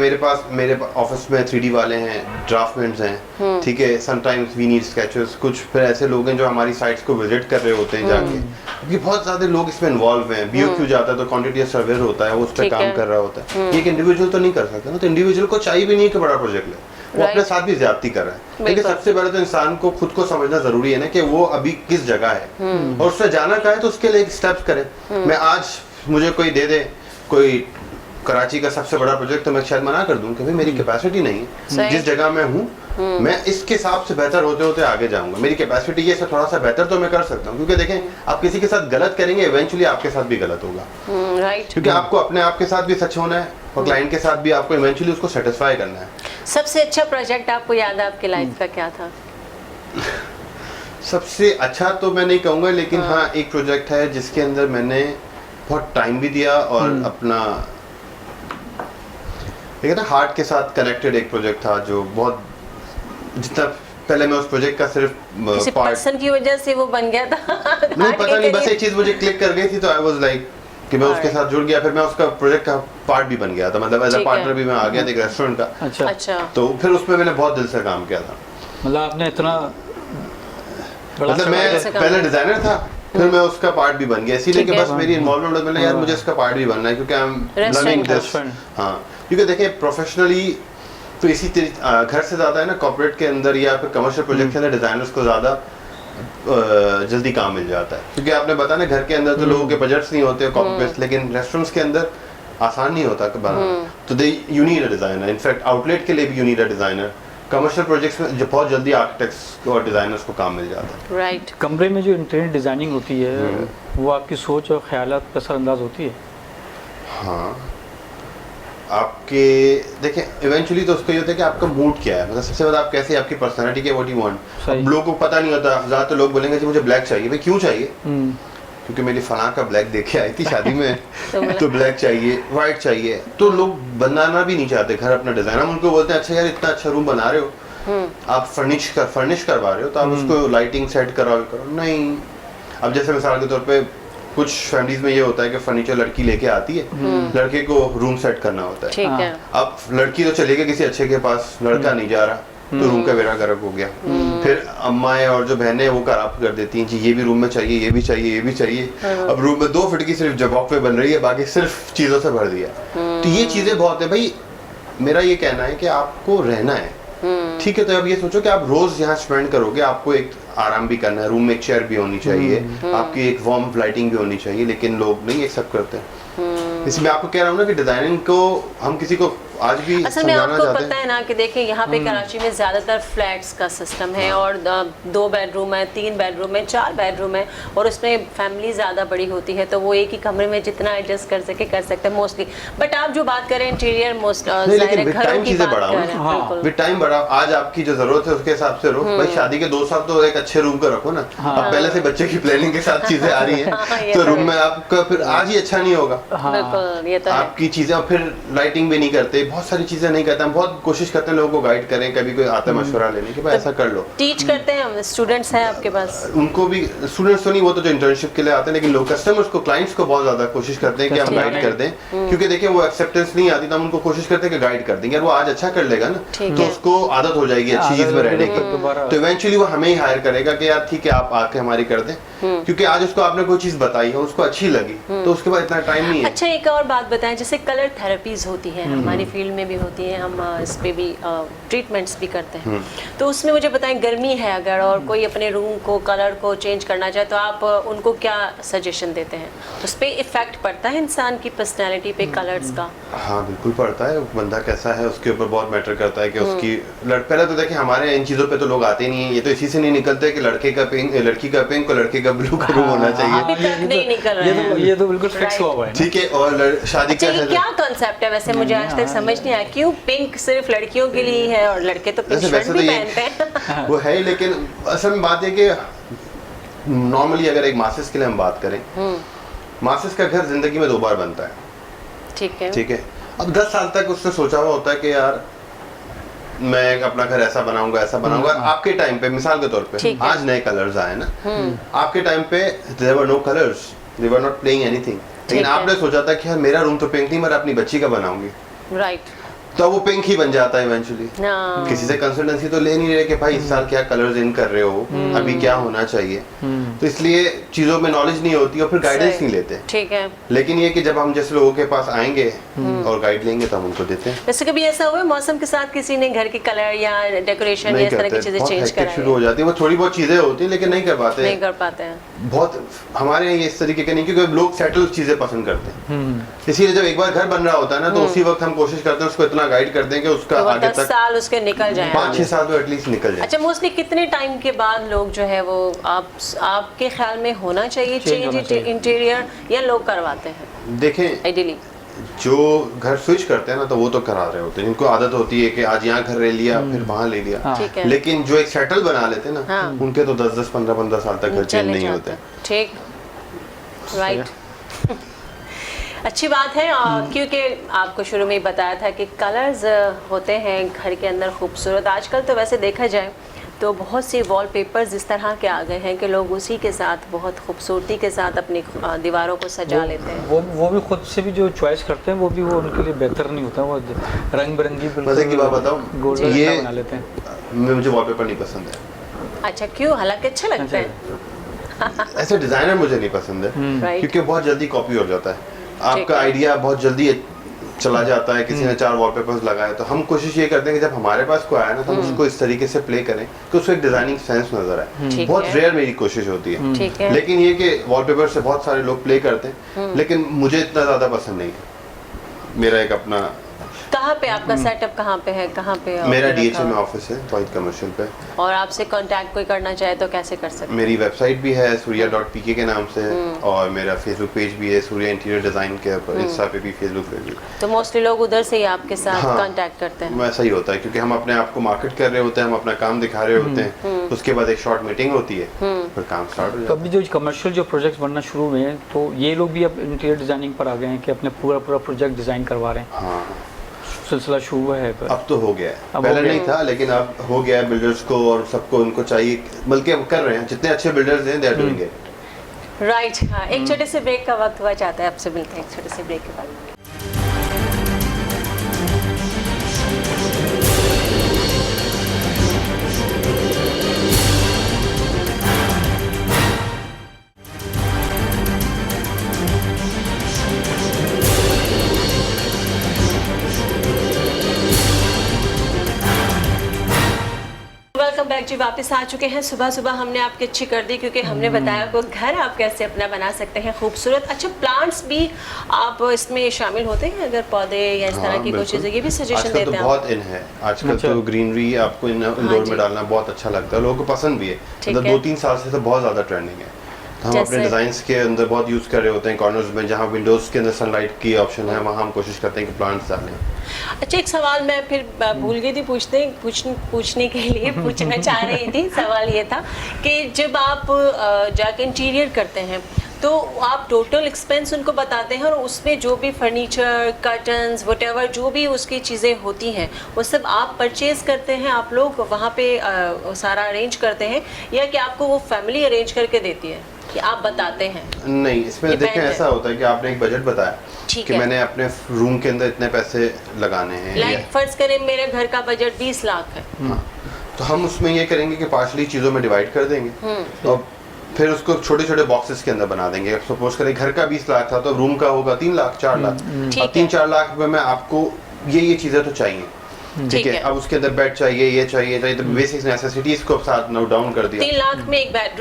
मेरे ऑफिस में 3D वाले हैं, ड्राफ्टमैन्स हैं, ठीक है, समटाइम्स वी नीड स्केचर्स, कुछ फिर ऐसे लोग हैं जो हमारी साइट्स को विजिट कर रहे होते हैं जाके, क्योंकि बहुत ज़्यादा लोग इसमें इन्वॉल्व हैं। BOQ जाता है तो क्वांटिटी सर्वेयर होता है, वो उस पर काम कर रहा होता है। एक इंडिविजुअल तो नहीं कर सकता ना, तो इंडिविजुअल को चाहिए भी नहीं कि बड़ा प्रोजेक्ट ले, वो अपने साथ भी ज्यादती कर रहा है। लेकिन सबसे पहले तो इंसान को खुद को समझना जरूरी है ना कि वो अभी किस जगह है, और उससे जाना चाहे तो उसके लिए एक स्टेप्स करे। मैं आज मुझे कोई दे दे कोई कराची का सबसे बड़ा प्रोजेक्ट, तो मैं शायद मना कर दूं कि भाई मेरी कैपेसिटी नहीं है, जिस जगह मैं हूँ मैं इसके हिसाब से बेहतर होते होते आगे जाऊंगा। मेरी कैपेसिटी ये थोड़ा सा बेहतर तो मैं कर सकता हूँ, क्योंकि देखें आप किसी के साथ गलत करेंगे इवेंचुअली आपके साथ भी गलत होगा, क्योंकि आपको अपने आप के साथ भी सच होना है और क्लाइंट के साथ भी आपको इवेंचुअली उसको सेटिस्फाई करना है। सबसे अच्छा प्रोजेक्ट आपको याद है आपकी लाइफ का क्या था? सबसे अच्छा तो मैं नहीं कहूँगा, लेकिन हाँ एक प्रोजेक्ट है जिसके अंदर मैंने बहुत टाइम भी दिया और अपना एक ना हार्ट के साथ कनेक्टेड एक प्रोजेक्ट था, जो बहुत जितना पहले मैं उस प्रोजेक्ट का सिर्फ किसी पर्सन की वजह से वो बन गया था नहीं पता नहीं, बस एक चीज मुझे क्लिक कर गई थी, तो आई वाज लाइक कि मैं उसके साथ जुड़ गया, फिर मैं उसका प्रोजेक्ट का पार्ट भी बन गया था, मतलब एज अ पार्टनर भी मैं आ गया था एक रेस्टोरेंट का। अच्छा, तो फिर उसमें मैंने बहुत दिल से काम किया था। मतलब आपने इतना मतलब मैं पहले डिजाइनर था, फिर मैं उसका पार्ट भी बन गया, इसीलिए कि बस मेरी इन्वॉल्वमेंट मैंने यार मुझे इसका पार्ट भी बनना है, क्योंकि आई एम लर्निंग दिस। हाँ, क्योंकि देखें प्रोफेशनली तो इसी घर से ज़्यादा है ना, कॉर्पोरेट के अंदर या फिर कमर्शियल प्रोजेक्ट के अंदर डिज़ाइनर्स को ज़्यादा जल्दी काम मिल जाता है, क्योंकि आपने बताया ना घर के अंदर तो लोगों के बजट्स नहीं होते कॉपी पेस्ट, लेकिन रेस्टोरेंट्स के अंदर आसान नहीं होता बनाना, तो they you need a designer. In fact outlet के लिए भी you need a designer. Commercial projects में बहुत जल्दी आर्किटेक्ट्स और डिज़ाइनर्स को काम मिल जाता है। राइट। कमरे में जो इंटीरियर डिज़ाइनिंग होती है वो आपकी सोच और ख्यालात पर असरअंदाज होती है। हाँ, आपके देखें इवेंचुअली तो उसको ये होता है कि आपका मूड क्या है, मतलब सबसे ज़्यादा आप कैसे, आपकी पर्सनालिटी क्या, व्हाट यू वांट। अब लोगों को पता नहीं होता, ज़्यादातर लोग बोलेंगे कि मुझे ब्लैक चाहिए, भाई क्यों चाहिए, क्योंकि मेरी फलां का ब्लैक देख के आई थी शादी में बोला- तो ब्लैक चाहिए, वाइट चाहिए, तो लोग बनाना भी नहीं चाहते घर अपना डिजाइन। हम उनको बोलते हैं अच्छा यार इतना अच्छा रूम बना रहे हो, आप फर्निश करवा रहे हो तो आप उसको लाइटिंग सेट करो। नहीं, अब जैसे मिसाल के तौर पे कुछ फैमिलीज में ये होता है कि फर्नीचर लड़की लेके आती है, लड़के को रूम सेट करना होता है। ठीक है। अब लड़की तो चली गई किसी अच्छे के पास, लड़का नहीं जा रहा, तो रूम का बेड़ा गर्क हो गया। फिर अम्माएं और जो बहनें हैं वो खराब कर देती हैं जी, ये भी रूम में चाहिए, ये भी चाहिए, ये भी चाहिए। अब रूम में 2 फीट की सिर्फ जगह पे बन रही है, बाकी सिर्फ चीजों से भर दिया। तो ये चीजें बहुत है भाई। मेरा ये कहना है कि आपको रहना है, ठीक है, तो अब ये सोचो कि आप रोज यहाँ स्पेंड करोगे, आपको एक आराम भी करना है, रूम में एक चेयर भी होनी चाहिए, आपकी एक वार्म लाइटिंग भी होनी चाहिए, लेकिन लोग नहीं एक्सेप्ट करते। इसलिए आपको कह रहा हूँ ना कि डिजाइनिंग को हम किसी को आज भी असल में समझाना आपको चाहते पता हैं। है ना कि देखिए यहाँ पे कराची में ज़्यादातर फ्लैट्स का सिस्टम है और 2 बेडरूम है, 3 बेडरूम है, 4 बेडरूम है और उसमें फैमिली ज़्यादा बड़ी होती है तो वो एक ही कमरे में जितना एडजस्ट कर सके कर सकते हैं मोस्टली। बट आप जो बात करें इंटीरियर मोस्ट नहीं, लेकिन with घरों time की चीजें बात बढ़ाओ कर ना। रहे हैं, हाँ, बिल्कुल। विद टाइम बढ़ाओ, आज आपकी जो जरूरत है उसके हिसाब से रहो। भाई शादी के 2 साल तो एक अच्छे रूम का रखो ना। अब पहले से बच्चे की प्लानिंग के साथ चीजें आ रही हाँ, हैं ये तो तो रूम है। में आपका फिर आज ही अच्छा नहीं होगा। बिल्कुल, ये तो है। आपकी चीजें, और फिर लाइटिंग भी नहीं करते, बहुत सारी चीजें नहीं करते। हम बहुत कोशिश करते हैं लोगों को गाइड करें, कभी कोई आता है मशवरा लेने कि भाई ऐसा कर लो। टीच करते हैं, स्टूडेंट्स हैं आपके पास? उनको भी स्टूडेंट्स तो नहीं, वो तो जो इंटर्नशिप के लिए आते हैं, लेकिन लोग कस्टमर्स को, क्लाइंट्स को बहुत ज्यादा कोशिश करते हैं कि हम गाइड कर दें, क्योंकि देखिए वो एक्सेप्टेंस नहीं आती तो हम उनको कोशिश करते हैं कि गाइड कर देंगे। यार वो आज अच्छा कर लेगा ना ठीक तो है। उसको आदत हो जाएगी अच्छी चीज में रहने की, तो इवेंचुअली वो हमें ही हायर करेगा कि यार ठीक है आप आके हमारी कर दें, क्योंकि आज उसको आपने कोई चीज बताई है, उसको अच्छी लगी, तो उसके बाद इतना टाइम नहीं है। अच्छा, एक और बात बताएं, जैसे कलर थेरेपीज होती हैं हमारी फील्ड में भी होती हैं, हम इस पे भी ट्रीटमेंट्स भी करते हैं, तो उसमें मुझे बताएं गर्मी है अगर और कोई अपने रूम को कलर को चेंज करना चाहे तो आप उनको क्या सजेशन देते हैं? उस पर इफेक्ट पड़ता है इंसान की पर्सनैलिटी पे कलर्स का? हाँ बिल्कुल पड़ता है, बंदा कैसा है उसके ऊपर बहुत मैटर करता है कि उसकी पहले तो देखिए हमारे इन चीज़ों पे तो लोग आते नहीं है, ये तो इसी से नहीं निकलते कि लड़के का पिंक, लड़की का पिंक और लड़के का ब्लू का रूम होना चाहिए। अभी तक नहीं निकल रहे हैं। ये तो बिल्कुल फिक्स हुआ हुआ है। ठीक है, और शादी अच्छा, का ये है क्या कॉन्सेप्ट है वैसे? मुझे आज तक समझ नहीं आया क्यों पिंक सिर्फ लड़कियों के लिए है और लड़के तो पिंक शर्ट भी पहनते हैं। वो है, लेकिन असल में बात है कि नॉर्मली अगर एक मासिस के लिए हम बात करें, मासिस का घर जिंदगी में 2 बार बनता है, ठीक है। ठीक है। अब 10 साल तक उसने सोचा हुआ होता है कि यार मैं अपना घर ऐसा बनाऊंगा, ऐसा बनाऊंगा। आपके टाइम पे मिसाल के तौर पे ठीक है। आज नए कलर्स आए ना, आपके टाइम पे there were no colours, they were not playing anything, लेकिन है। आपने सोचा था कि यार मेरा रूम तो पिंक नहीं, मैं अपनी बच्ची का बनाऊंगी, राइट। तो वो पिंक ही बन जाता है इवेंचुअली। हाँ। किसी से कंसल्टेंसी तो ले नहीं रहे कि भाई इस साल क्या कलर्स इन कर रहे हो, अभी क्या होना चाहिए, तो इसलिए चीजों में नॉलेज नहीं होती और फिर गाइडेंस सही। नहीं लेते। ठीक है। लेकिन ये कि जब हम जैसे लोगों के पास आएंगे और गाइड लेंगे तो हम उनको देते हैं। वैसे कभी ऐसा हुआ है मौसम के साथ किसी ने घर के कलर या डेकोरेशन या नहीं इस तरह की करते, चीजें बहुत चेंज हेक्टिक कराई शुरू हो है? जाती है, वो थोड़ी बहुत चीजें होती हैं लेकिन नहीं कर पाते। नहीं कर पाते हैं। बहुत हमारे यहाँ ये इस तरीके के नहीं, क्योंकि लोग सेटल चीजें पसंद करते हैं, इसीलिए जब एक बार घर बन रहा होता है ना तो उसी वक्त हम कोशिश करते हैं उसको इतना गाइड कर दें कि उसका तो वो आगे 10 तक साल उसके निकल जाए। 5-6 साल तो एटलीस्ट निकल जाए। अच्छा, मोस्टली कितने टाइम के बाद लोग जो है वो आपके ख्याल में होना चाहिए Change होना चेंज चाहिए। इंटीरियर, या लोग करवाते हैं देखें आइडियली? जो घर स्विच करते हैं ना तो वो तो करा रहे होते हैं, इनको आदत होती है कि आज यहाँ घर ले लिया फिर वहाँ ले लिया, ठीक है। लेकिन जो एक सेटल बना लेते हैं ना हाँ। उनके तो 10-10, 15-15 साल तक घर चेंज चले नहीं जाते होते। हैं। ठीक, राइट। अच्छी बात है, क्योंकि आपको शुरू में ही बताया था कि कलर्स होते हैं घर के अंदर खूबसूरत। आजकल तो वैसे देखा जाए तो बहुत से वॉलपेपर्स इस तरह के आ गए हैं कि लोग उसी के साथ बहुत खूबसूरती के साथ अपनी दीवारों को सजा लेते हैं। वो भी खुद से भी जो चॉइस करते हैं वो भी वो उनके लिए बेहतर नहीं होता, वो रंग बिरंगी मजे की बात बताऊं, गोल्डन ये बना लेते हैं। मुझे वॉलपेपर नहीं पसंद है। अच्छा, क्यों? हालांकि अच्छा लगता है। ऐसे डिजाइनर मुझे नहीं पसंद है, राइट। क्योंकि बहुत जल्दी कॉपी हो जाता है, ठीक आपका है। आइडिया बहुत जल्दी चला जाता है। किसी ने 4 वॉलपेपर्स लगाए तो हम कोशिश ये करते हैं कि जब हमारे पास कोई आया ना तो हम उसको इस तरीके से प्ले करें कि उसको एक डिजाइनिंग सेंस नजर आए। ठीक बहुत है। रेयर मेरी कोशिश होती है, ठीक है। लेकिन ये कि वॉलपेपर से बहुत सारे लोग प्ले करते हैं, लेकिन मुझे इतना ज्यादा पसंद नहीं है। मेरा एक अपना कहा कहाँ पे आपका सेटअप कहाँ पे है, कहाँ पे मेरा आपने DHA रखा में हुआ? ऑफिस है तौहीद कमर्शियल पे। और आपसे कांटेक्ट कोई करना चाहे तो कैसे कर सकते हैं? मेरी वेबसाइट भी है surya.pk के नाम से है, और मेरा फेसबुक पेज भी है सूर्या इंटीरियर डिज़ाइन के ऊपर, इंस्टा पे भी, फेसबुक पे भी। तो मोस्टली लोग उधर से ही आपके साथ हाँ, कांटेक्ट करते हैं? वैसा ही होता है, क्योंकि हम अपने आप को मार्केट कर रहे होते हैं, हम अपना काम दिखा रहे होते हैं, उसके बाद एक शॉर्ट मीटिंग होती है, फिर काम स्टार्ट हो तो जाता है। अभी जो कमर्शियल जो प्रोजेक्ट्स बनना शुरू हुए हैं, तो ये लोग भी अब इंटीरियर डिज़ाइनिंग पर आ गए हैं कि अपने पूरा प्रोजेक्ट डिज़ाइन करवा रहे हैं। हाँ, सिलसिला शुरू हुआ है पर अब तो हो गया है, अब पहले हो गया। नहीं था, लेकिन अब हो गया है। बिल्डर्स को और सबको उनको चाहिए, बल्कि अब कर रहे हैं, जितने अच्छे बिल्डर्स हैं they are doing it. Right. हाँ, एक छोटे से ब्रेक का वक्त हुआ चाहता है, आपसे मिलते हैं एक छोटे से ब्रेक के बाद। वेलकम बैक जी, वापस आ चुके हैं। सुबह सुबह हमने आपकी अच्छी कर दी, क्योंकि हमने बताया को घर आप कैसे अपना बना सकते हैं खूबसूरत। अच्छा, प्लांट्स भी आप इसमें शामिल होते हैं, अगर पौधे या इस तरह की कोई बिल्कुल। चीज़ें, ये भी सजेशन आजकल देते तो हैं बहुत इन है, आजकल अच्छा। तो ग्रीनरी आपको इंडोर जी। में डालना बहुत अच्छा लगता है, लोगों को पसंद भी है। ठीक मतलब है। 2-3 साल से तो बहुत ज़्यादा ट्रेंडिंग है, तो हम जैसे? अपने डिज़ाइंस के अंदर बहुत यूज़ कर रहे होते हैं। कॉर्नर्स में जहाँ विंडोज़ के अंदर सनलाइट की ऑप्शन है, वहाँ हम कोशिश करते हैं कि प्लांट्स डालें। अच्छा, एक सवाल मैं फिर भूल गई थी पूछने के लिए पूछना चाह रही थी। सवाल ये था कि जब आप जाके इंटीरियर करते हैं तो आप टोटल एक्सपेंस उनको बताते हैं, और उसमें जो भी फर्नीचर, कर्टन्स, व्हाटएवर जो भी उसकी चीज़ें होती हैं वो सब आप परचेज करते हैं, आप लोग वहाँ पे सारा अरेंज करते हैं, या कि आपको वो फैमिली अरेंज करके देती है कि आप बताते हैं? नहीं, इसमें Depend देखें है। ऐसा होता है कि आपने एक बजट बताया ठीक कि है। मैंने अपने रूम के अंदर इतने पैसे लगाने हैं, लाइक फर्ज करें मेरे घर का बजट 20 लाख है। हाँ, तो हम उसमें ये करेंगे कि पार्शली चीज़ों में डिवाइड कर देंगे, और फिर उसको छोटे छोटे बॉक्सेस के अंदर बना देंगे। अब सपोज करें घर का 20 लाख था, तो रूम का होगा 3 लाख 4 लाख। ठीक अब 3-4 लाख रुपए में आपको ये चीज़ें तो चाहिए, ठीक ठीक है। है। अब उसके अंदर बेड चाहिए, ये चाहिए, तो बेसिक नेसेसिटीज को साथ नोट डाउन कर दिया। 3 लाख में एक बेड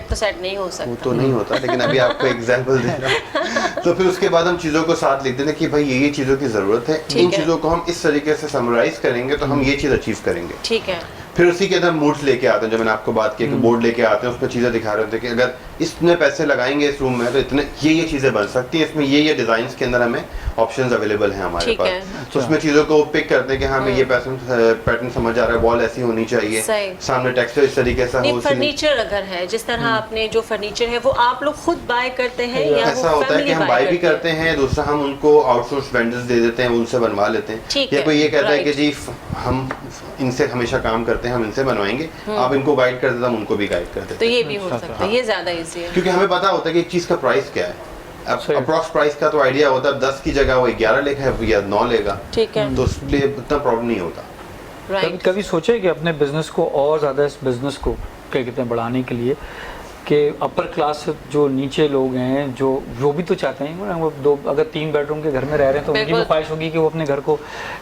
तो सेट नहीं हो वो सकता। तो नहीं होता, लेकिन अभी आपको एग्जांपल दे रहा हूँ। तो फिर उसके बाद हम चीज़ों को साथ लिख देते हैं कि भाई ये चीज़ों की ज़रूरत है, ठीक इन है। चीज़ों को हम इस तरीके से समराइज करेंगे तो हम ये चीज़ अचीव करेंगे। ठीक है। फिर उसी के अंदर मूड्स लेके आते हैं, जो मैंने आपको बात की कि बोर्ड लेके आते हैं, उसमें चीज़ें दिखा रहे होते हैं कि अगर इतने पैसे लगाएंगे इस रूम में तो इतने ये चीज़ें बन सकती हैं, इसमें ये डिज़ाइन के अंदर हमें ऑप्शंस अवेलेबल हैं हमारे ठीक है। पास। तो उसमें चीज़ों को पिक करते हैं कि हाँ हमें ये पैटर्न समझ आ रहा है, वॉल ऐसी होनी चाहिए, सही। सामने टेक्सचर इस तरीके से नहीं, हो। फर्नीचर अगर है, जिस तरह आपने जो फर्नीचर है वो आप लोग खुद बाय करते हैं या ऐसा वो होता है कि फैमिली हम बाय भी करते हैं, दूसरा हम उनको आउटसोर्स वेंडर्स दे देते हैं, उनसे बनवा लेते हैं। ठीक या है, कोई ये कहता है कि राइट। जी हम इनसे हमेशा काम करते हैं, हम इनसे बनवाएंगे, आप इनको गाइड कर देते हैं, हम उनको भी गाइड कर देते तो हैं। ये भी हो सकता है, ये ज़्यादा इजी है। क्योंकि हमें पता होता है कि एक चीज़ का प्राइस क्या है। अब सही। अप्रॉक्स प्राइस का तो आइडिया होता है, 10 की जगह वो 11 लेगा है या 9 लेगा, ठीक है। तो इसलिए उतना प्रॉब्लम नहीं होता। कभी राइट। कभी सोचे कि अपने बिजनेस को और ज़्यादा इस बिजनेस को क्या कहते हैं बढ़ाने के लिए कि अपर क्लास जो नीचे लोग हैं जो भी तो चाहते हैं वो दो अगर 3 बेडरूम के घर में रह रहे हैं तो उनकी भी बिल्कुल। ख्वाहिश होगी कि वो अपने घर को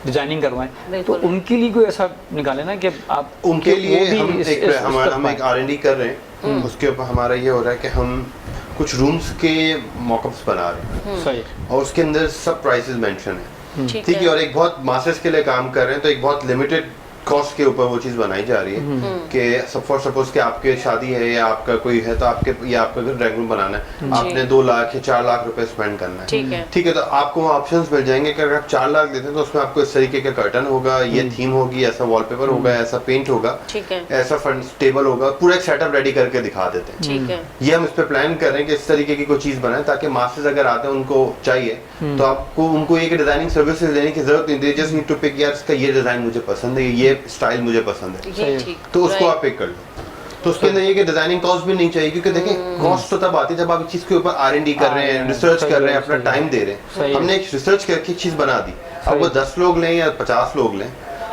डिजाइनिंग करवाएं, तो बिल्कुल। उनके लिए कोई ऐसा निकाले ना कि आप उनके कि लिए वो भी हम इस एक तक हम पाएं। एक R&D कर रहे हैं, उसके ऊपर हमारा ये हो रहा है कि हम कुछ रूम्स के मॉकअप्स बना रहे हैं, सही। और उसके अंदर सब प्राइसेस मेंशन है, ठीक ठीक है। है। और एक बहुत मासेस के लिए काम कर रहे हैं, तो एक बहुत लिमिटेड कॉस्ट के ऊपर वो चीज़ बनाई जा रही है कि सपोज कि आपके शादी है या आपका कोई है, तो आपका घर रेगुलर बनाना है, आपने 2 लाख या 4 लाख रुपए स्पेंड करना है, ठीक है। ठीक है। तो आपको ऑप्शंस मिल जाएंगे कि अगर आप 4 लाख देते हैं तो उसमें आपको इस तरीके का कर्टन होगा, ये थीम होगी, ऐसा वॉलपेपर होगा, ऐसा पेंट होगा, ठीक है। ऐसा फर्निश टेबल होगा, पूरा एक सेटअप रेडी करके दिखा देते हैं। ठीक है। ये हम इस पे प्लान कर रहे हैं कि इस तरीके की कोई चीज़ बनाए, ताकि मासेस अगर आते हैं उनको चाहिए तो आपको उनको एक डिजाइनिंग सर्विसेज देने की जरूरत नहीं, they just need to pick, यार इसका ये डिजाइन मुझे पसंद है, ये स्टाइल मुझे पसंद है, ये ठीक। तो उसको राइट। आप पिक कर लो। तो उसके अंदर ये कि डिजाइनिंग कॉस्ट भी नहीं चाहिए, क्योंकि देखिए कॉस्ट तो तब आती है जब आप इस चीज के ऊपर R&D कर रहे हैं, रिसर्च कर रहे हैं, अपना टाइम दे रहे सही हैं। है। हमने एक रिसर्च करके चीज बना दी, अब वो 10 लोग लें या 50 लोग लें,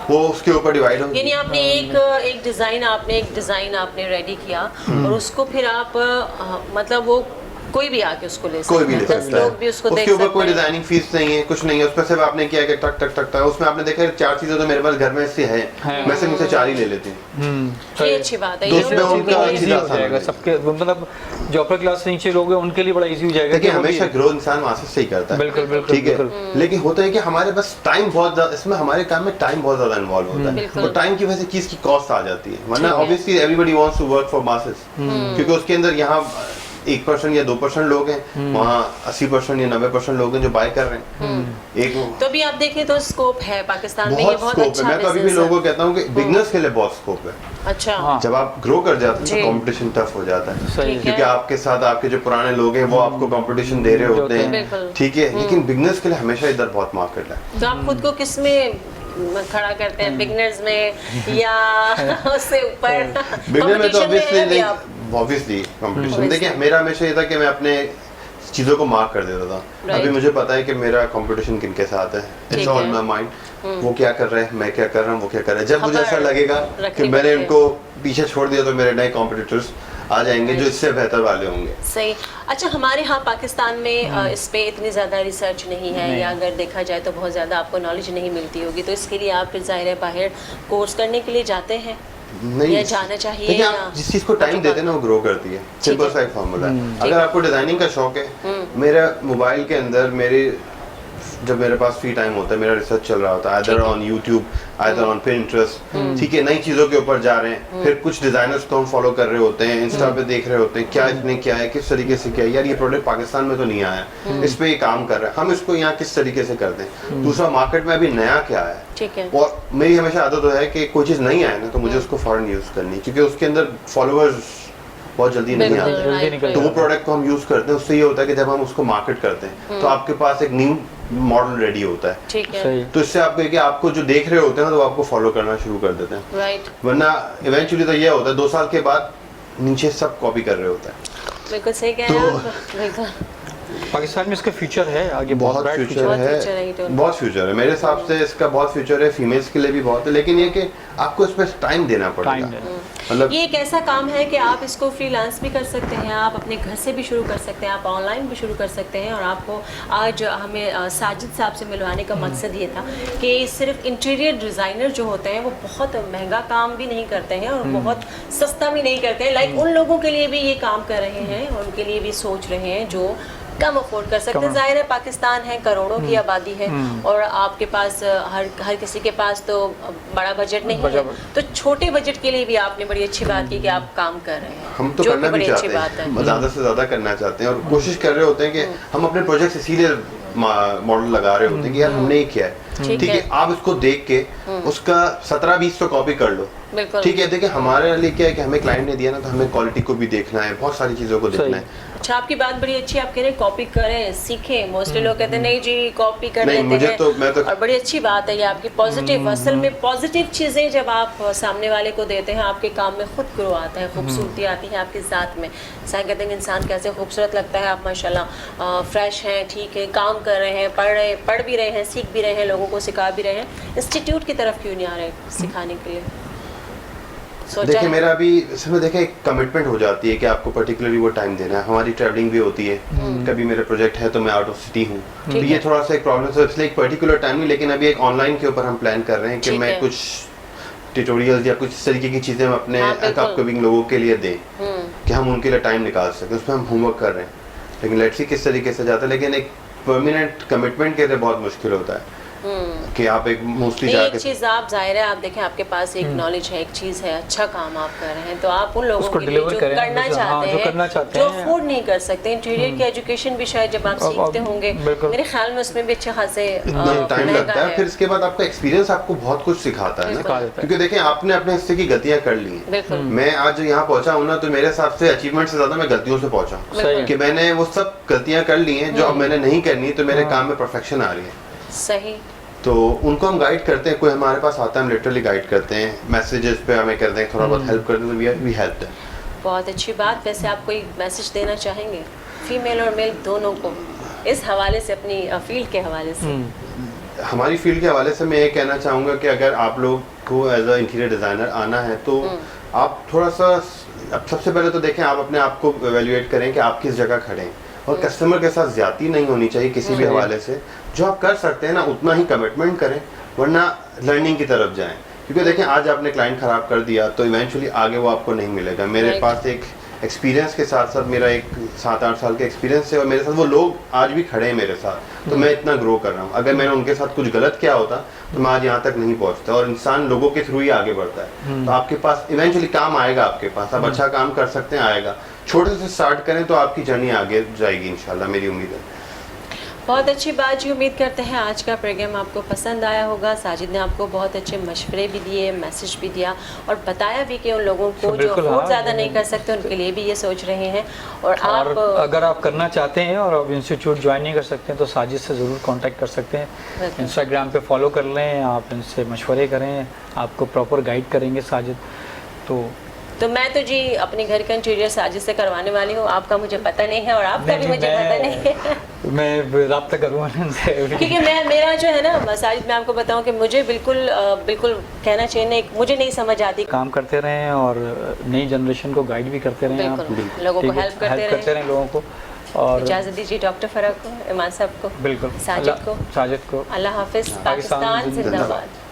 वो उसके ऊपर डिवाइड हो। यानी आपने एक डिज़ाइन आपने रेडी किया और उसको फिर आप मतलब वो कोई भी आके उसको ले कोई भी ले सकता है, 10 सकता है, लोग भी उसको देख उसके ऊपर सकते कोई हैं। डिजाइनिंग फीस नहीं है, कुछ नहीं है, उस पर सिर्फ आपने किया कि टक टक टक टक, उसमें आपने देखा 4 चीजें तो मेरे पास घर में से है, मैं सिर्फ मुझसे 4 ही ले लेती हूँ। ये अच्छी बात है, तो ये उसमें लोगों उनका के लिए इजी हो जाएगा सबके, मतलब जो अपर क्लास से नीचे लोग हैं उनके लिए बड़ा इजी हो जाएगा। देखिए कि वो भी- हमेशा ग्रो इंसान मास्टर से ही करता है, बिल्कुल बिल्कुल ठीक है, बिल्कुल। लेकिन होता है कि हमारे पास टाइम बहुत ज्यादा, इसमें हमारे काम में टाइम बहुत ज्यादा इन्वॉल्व होता है, बिल्कुल। और टाइम की वजह से चीज की कॉस्ट आ जाती है, वरना ठीक है। Obviously everybody wants to work for masses, क्योंकि उसके अंदर यहाँ 1% या 2% लोग हैं, वहाँ 80% या 90% लोग हैं जो बाय कर रहे हैं। एक तो अभी आप देखें तो स्कोप है पाकिस्तान में, ये बहुत बहुत स्कोप है, अच्छा मैं तो अभी भी business है। लोगों को कहता हूँ कि बिगनर्स के लिए बहुत स्कोप है। अच्छा हाँ। जब आप ग्रो कर जाते हैं जी। तो कंपटीशन टफ हो जाता है, सही ठीक क्योंकि है। आपके साथ आपके जो पुराने लोग हैं वो आपको कंपटीशन दे रहे होते बिल्कुल। हैं, ठीक है, लेकिन बिगनर्स के लिए हमेशा इधर बहुत मार्केट है। तो आप खुद को किस में खड़ा करते हैं, बिगनर्स में या उससे ऊपर? बिगनर में तो Competition है अभी आप? Obviously competition, Obviously। देखिए मेरा हमेशा ये था कि मैं अपने चीज़ों को मार्क कर देता था, Right। अभी मुझे पता है कि मेरा कंपटीशन किन के साथ है, ठीक इट्स ऑन है। माय माइंड, वो क्या कर रहे हैं, मैं क्या कर रहा हूँ, वो क्या कर रहे हैं, जब मुझे ऐसा खबर लगेगा रखनी कि मैंने पड़ती है। इनको पीछे छोड़ दिया तो मेरे नए कॉम्पिटिटर्स आ जाएंगे जो इससे बेहतर वाले होंगे। सही। अच्छा, हमारे यहाँ पाकिस्तान में इस पे इतनी ज़्यादा रिसर्च नहीं है, नहीं। या अगर देखा जाए तो बहुत ज़्यादा आपको नॉलेज नहीं मिलती होगी, तो इसके लिए आप फिर ज़ाहिर है बाहर कोर्स करने के लिए जाते हैं नहीं, या जाना चाहिए, देखिए या आप जिस चीज को टाइम देते हैं ना वो ग्रो करती है, सिंपल है। सा एक फार्मूला है। अगर आपको डिजाइनिंग का शौक है, मेरा मोबाइल के अंदर जब मेरे पास फ्री टाइम होता है, मेरा रिसर्च चल रहा होता है, either on YouTube, either on Pinterest, ठीक है, नई चीजों के ऊपर जा रहे हैं, फिर कुछ डिजाइनर्स को हम फॉलो कर रहे होते हैं, इंस्टा पे देख रहे होते हैं क्या इसने किया है, किस तरीके से किया है, यार ये प्रोडक्ट पाकिस्तान में तो नहीं आया, इस पे ये काम कर रहा है, हम इसको यहाँ किस तरीके से करते हैं, दूसरा मार्केट में अभी नया क्या है। ठीक है। और मेरी हमेशा आदत है कि कोई चीज़ नहीं आए ना तो मुझे उसको फौरन यूज़ करनी, क्योंकि उसके अंदर फॉलोअर्स बहुत जल्दी नहीं बिल्कुल, आते, जल्दी right, निकल तो वो right। प्रोडक्ट को हम यूज़ करते हैं, उससे ये होता है कि जब हम उसको मार्केट करते हैं तो आपके पास एक न्यू मॉडल रेडी होता है, ठीक है। सही। तो इससे आपको कि आपको जो देख रहे होते हैं ना तो वो आपको फॉलो करना शुरू कर देते हैं, राइट, वरना इवेंचुअली तो ये होता है 2 साल के बाद नीचे सब कॉपी कर रहे होते हैं। बिल्कुल सही कह रहे हैं आप, बिल्कुल। पाकिस्तान में इसका फ्यूचर है आगे, बहुत bright फ्यूचर बहुत है, future है ये तो। बहुत फ्यूचर है मेरे हिसाब से, इसका बहुत फ्यूचर है, फीमेल्स के लिए भी बहुत है, लेकिन ये कि आपको इस पर टाइम देना पड़ेगा, टाइम देना। मतलब ये एक ऐसा काम है कि आप इसको फ्रीलांस भी कर सकते हैं, आप अपने घर से भी शुरू कर सकते हैं, आप ऑनलाइन भी शुरू कर सकते हैं। और आपको आज हमें साजिद साहब से मिलवाने का मकसद ये था कि सिर्फ इंटीरियर डिज़ाइनर जो होते हैं वो बहुत महंगा काम भी नहीं करते हैं और बहुत सस्ता भी नहीं करते हैं, लाइक उन लोगों के लिए भी ये काम कर रहे हैं और उनके लिए भी सोच रहे हैं जो कम अफोर्ड कर सकते हैं। जाहिर है पाकिस्तान है, करोड़ों की आबादी है और आपके पास हर किसी के पास तो बड़ा बजट नहीं है, तो छोटे बजट के लिए भी आपने बड़ी अच्छी बात की कि आप काम कर रहे हैं, हम तो जो करना कि भी बड़ी अच्छी चाहते बात हैं, है। ज़्यादा से ज़्यादा करना चाहते हैं और कोशिश कर रहे होते हैं कि हम अपने प्रोजेक्ट इसीलिए मॉडल लगा रहे होते हैं कि यार हमने ये किया है, ठीक ठीक है। है, आप इसको देख के उसका 17-20 तो कॉपी कर लो, बिल्कुल। ठीक है। देखिए हमारे लिए क्या है कि हमें क्लाइंट ने दिया ना तो हमें क्वालिटी को भी देखना है, बहुत सारी चीज़ों को देखना है। अच्छा, आपकी बात बड़ी अच्छी है, आप कह रहे हैं कॉपी करें, सीखें। मोस्टली लोग कहते हैं नहीं जी कॉपी कर नहीं, लेते मुझे हैं, तो मैं तो और बड़ी अच्छी बात है ये आपकी पॉजिटिव। असल में पॉजिटिव चीज़ें जब आप सामने वाले को देते हैं आपके काम में खुद ग्रो आता है, खूबसूरती आती है आपके साथ में। साथ कहते हैं इंसान कैसे खूबसूरत लगता है, आप माशाल्लाह फ्रेश हैं, ठीक है, काम कर रहे हैं, पढ़ भी रहे हैं, सीख भी रहे हैं, लोगों को सिखा भी रहे हैं। इंस्टीट्यूट की तरफ क्यों नहीं आ रहे सिखाने के लिए? सोचा देखिए है? मेरा अभी इसमें देखिए एक कमिटमेंट हो जाती है कि आपको पर्टिकुलरली वो टाइम देना है, हमारी ट्रैवलिंग भी होती है, कभी मेरे प्रोजेक्ट है तो मैं आउट ऑफ सिटी हूँ, तो ठीक ये है। थोड़ा सा एक प्रॉब्लम है, इसलिए एक पर्टिकुलर टाइम नहीं, लेकिन अभी एक ऑनलाइन के ऊपर हम प्लान कर रहे हैं कि ठीक मैं है। कुछ ट्यूटोरियल्स या कुछ इस तरीके की चीज़ें हम अपने हाँ, बिल्कुल। अपकमिंग लोगों के लिए दें कि हम उनके लिए टाइम निकाल सकें, उसमें हम होमवर्क कर रहे हैं, लेकिन लेट्स सी किस तरीके से जाता है, लेकिन एक परमानेंट कमिटमेंट के लिए बहुत मुश्किल होता है कि आप एक मोस्टली नहीं, एक जाके चीज़ आप जाहिर है आप देखें आपके पास एक नॉलेज है, एक चीज़ है, अच्छा काम आप कर रहे हैं, तो आप उन लोगों उसको के लिए deliver जो करें, करना मतलब, हाँ, चाहते जो हैं, करना चाहते जो हैं। अफोर्ड नहीं कर सकते, इंटीरियर की एजुकेशन भी शायद जब आप सीखते होंगे, बिल्कुल। मेरे ख्याल में उसमें भी अच्छे खासे इतना टाइम महंगा लगता है, फिर इसके बाद आपका एक्सपीरियंस आपको बहुत कुछ सिखाता है बिल्कुल। ना, क्योंकि देखिए आपने अपने हिस्से की गलतियां कर ली हैं। बिल्कुल। मैं आज यहाँ पहुंचा हूँ ना तो मेरे हिसाब से अचीवमेंट से ज्यादा मैं गलतियों से पहुंचा हूँ, सही है। कि मैंने वो सब गलतियां कर ली हैं जो अब मैंने नहीं करनी, तो मेरे काम में परफेक्शन आ रही है, सही। तो उनको हम गाइड करते हैं, कोई हमारे पास आता है हम लिटरली गाइड करते हैं, मैसेजेस पे हमें करते हैं, थोड़ा बहुत हेल्प करते हैं, वी हेल्प देम। बहुत अच्छी बात। वैसे आप कोई मैसेज देना चाहेंगे फीमेल और मेल दोनों को इस हवाले से, अपनी फील्ड के हवाले से? हमारी फील्ड के हवाले से मैं ये कहना चाहूँगा कि अगर आप लोग को एज अ इंटीरियर डिज़ाइनर आना है तो आप थोड़ा सा, अब सबसे पहले तो देखें, आप अपने आप को एवेल्युएट करें कि आप किस जगह खड़े हैं, और कस्टमर के साथ ज्यादती नहीं होनी चाहिए किसी भी हवाले से। जो आप कर सकते हैं ना उतना ही कमिटमेंट करें, वरना लर्निंग की तरफ जाएं। क्योंकि देखें आज आपने क्लाइंट खराब कर दिया तो इवेंचुअली आगे वो आपको नहीं मिलेगा। मेरे Right. पास एक एक्सपीरियंस के साथ साथ मेरा एक 7-8 साल का एक्सपीरियंस है, और मेरे साथ वो लोग आज भी खड़े हैं मेरे साथ, तो मैं इतना ग्रो कर रहा हूँ। अगर मैंने उनके साथ कुछ गलत किया होता तो मैं आज यहाँ तक नहीं पहुँचता। और इंसान लोगों के थ्रू ही आगे बढ़ता है, तो आपके पास इवेंचुअली काम आएगा, आपके पास आप अच्छा काम कर सकते हैं, आएगा। छोटे से स्टार्ट करें तो आपकी जर्नी आगे जाएगी इंशाल्लाह, मेरी उम्मीद है। बहुत अच्छी बात जी। उम्मीद करते हैं आज का प्रोग्राम आपको पसंद आया होगा। साजिद ने आपको बहुत अच्छे मशवरे भी दिए, मैसेज भी दिया, और बताया भी कि उन लोगों को जो बिल्कुल, अफोर्ड हाँ, ज़्यादा नहीं कर सकते उनके लिए भी ये सोच रहे हैं। और आप अगर आप करना चाहते हैं और आप इंस्टीट्यूट ज्वाइन नहीं कर सकते हैं तो साजिद से ज़रूर कांटेक्ट कर सकते हैं। बिल्कुल। इंस्टाग्राम पे फॉलो कर लें, आप इनसे मशवरे करें, आपको प्रॉपर गाइड करेंगे साजिद। तो मैं तो जी अपने घर का इंटीरियर साजिद से करवाने वाली हूँ। आपका मुझे पता नहीं है और आपका भी मुझे पता नहीं है। मैं रब्ता करूँगा उनसे क्योंकि मेरा जो है ना साजिद, मैं आपको बताऊं कि मुझे बिल्कुल कहना चाहिए नहीं, मुझे नहीं समझ आती। काम करते रहें और नई जनरेशन को गाइड भी करते रहें, आप बिल्कुल, लोगों को ठीक है? हेल्प करते करते रहें लोगों को। और इजाज़त दीजिए डॉक्टर फ़रक को, इमाम साहब को, बिल्कुल साजिद को, साजिद को। अल्लाह हाफिज़। पाकिस्तान जिंदाबाद।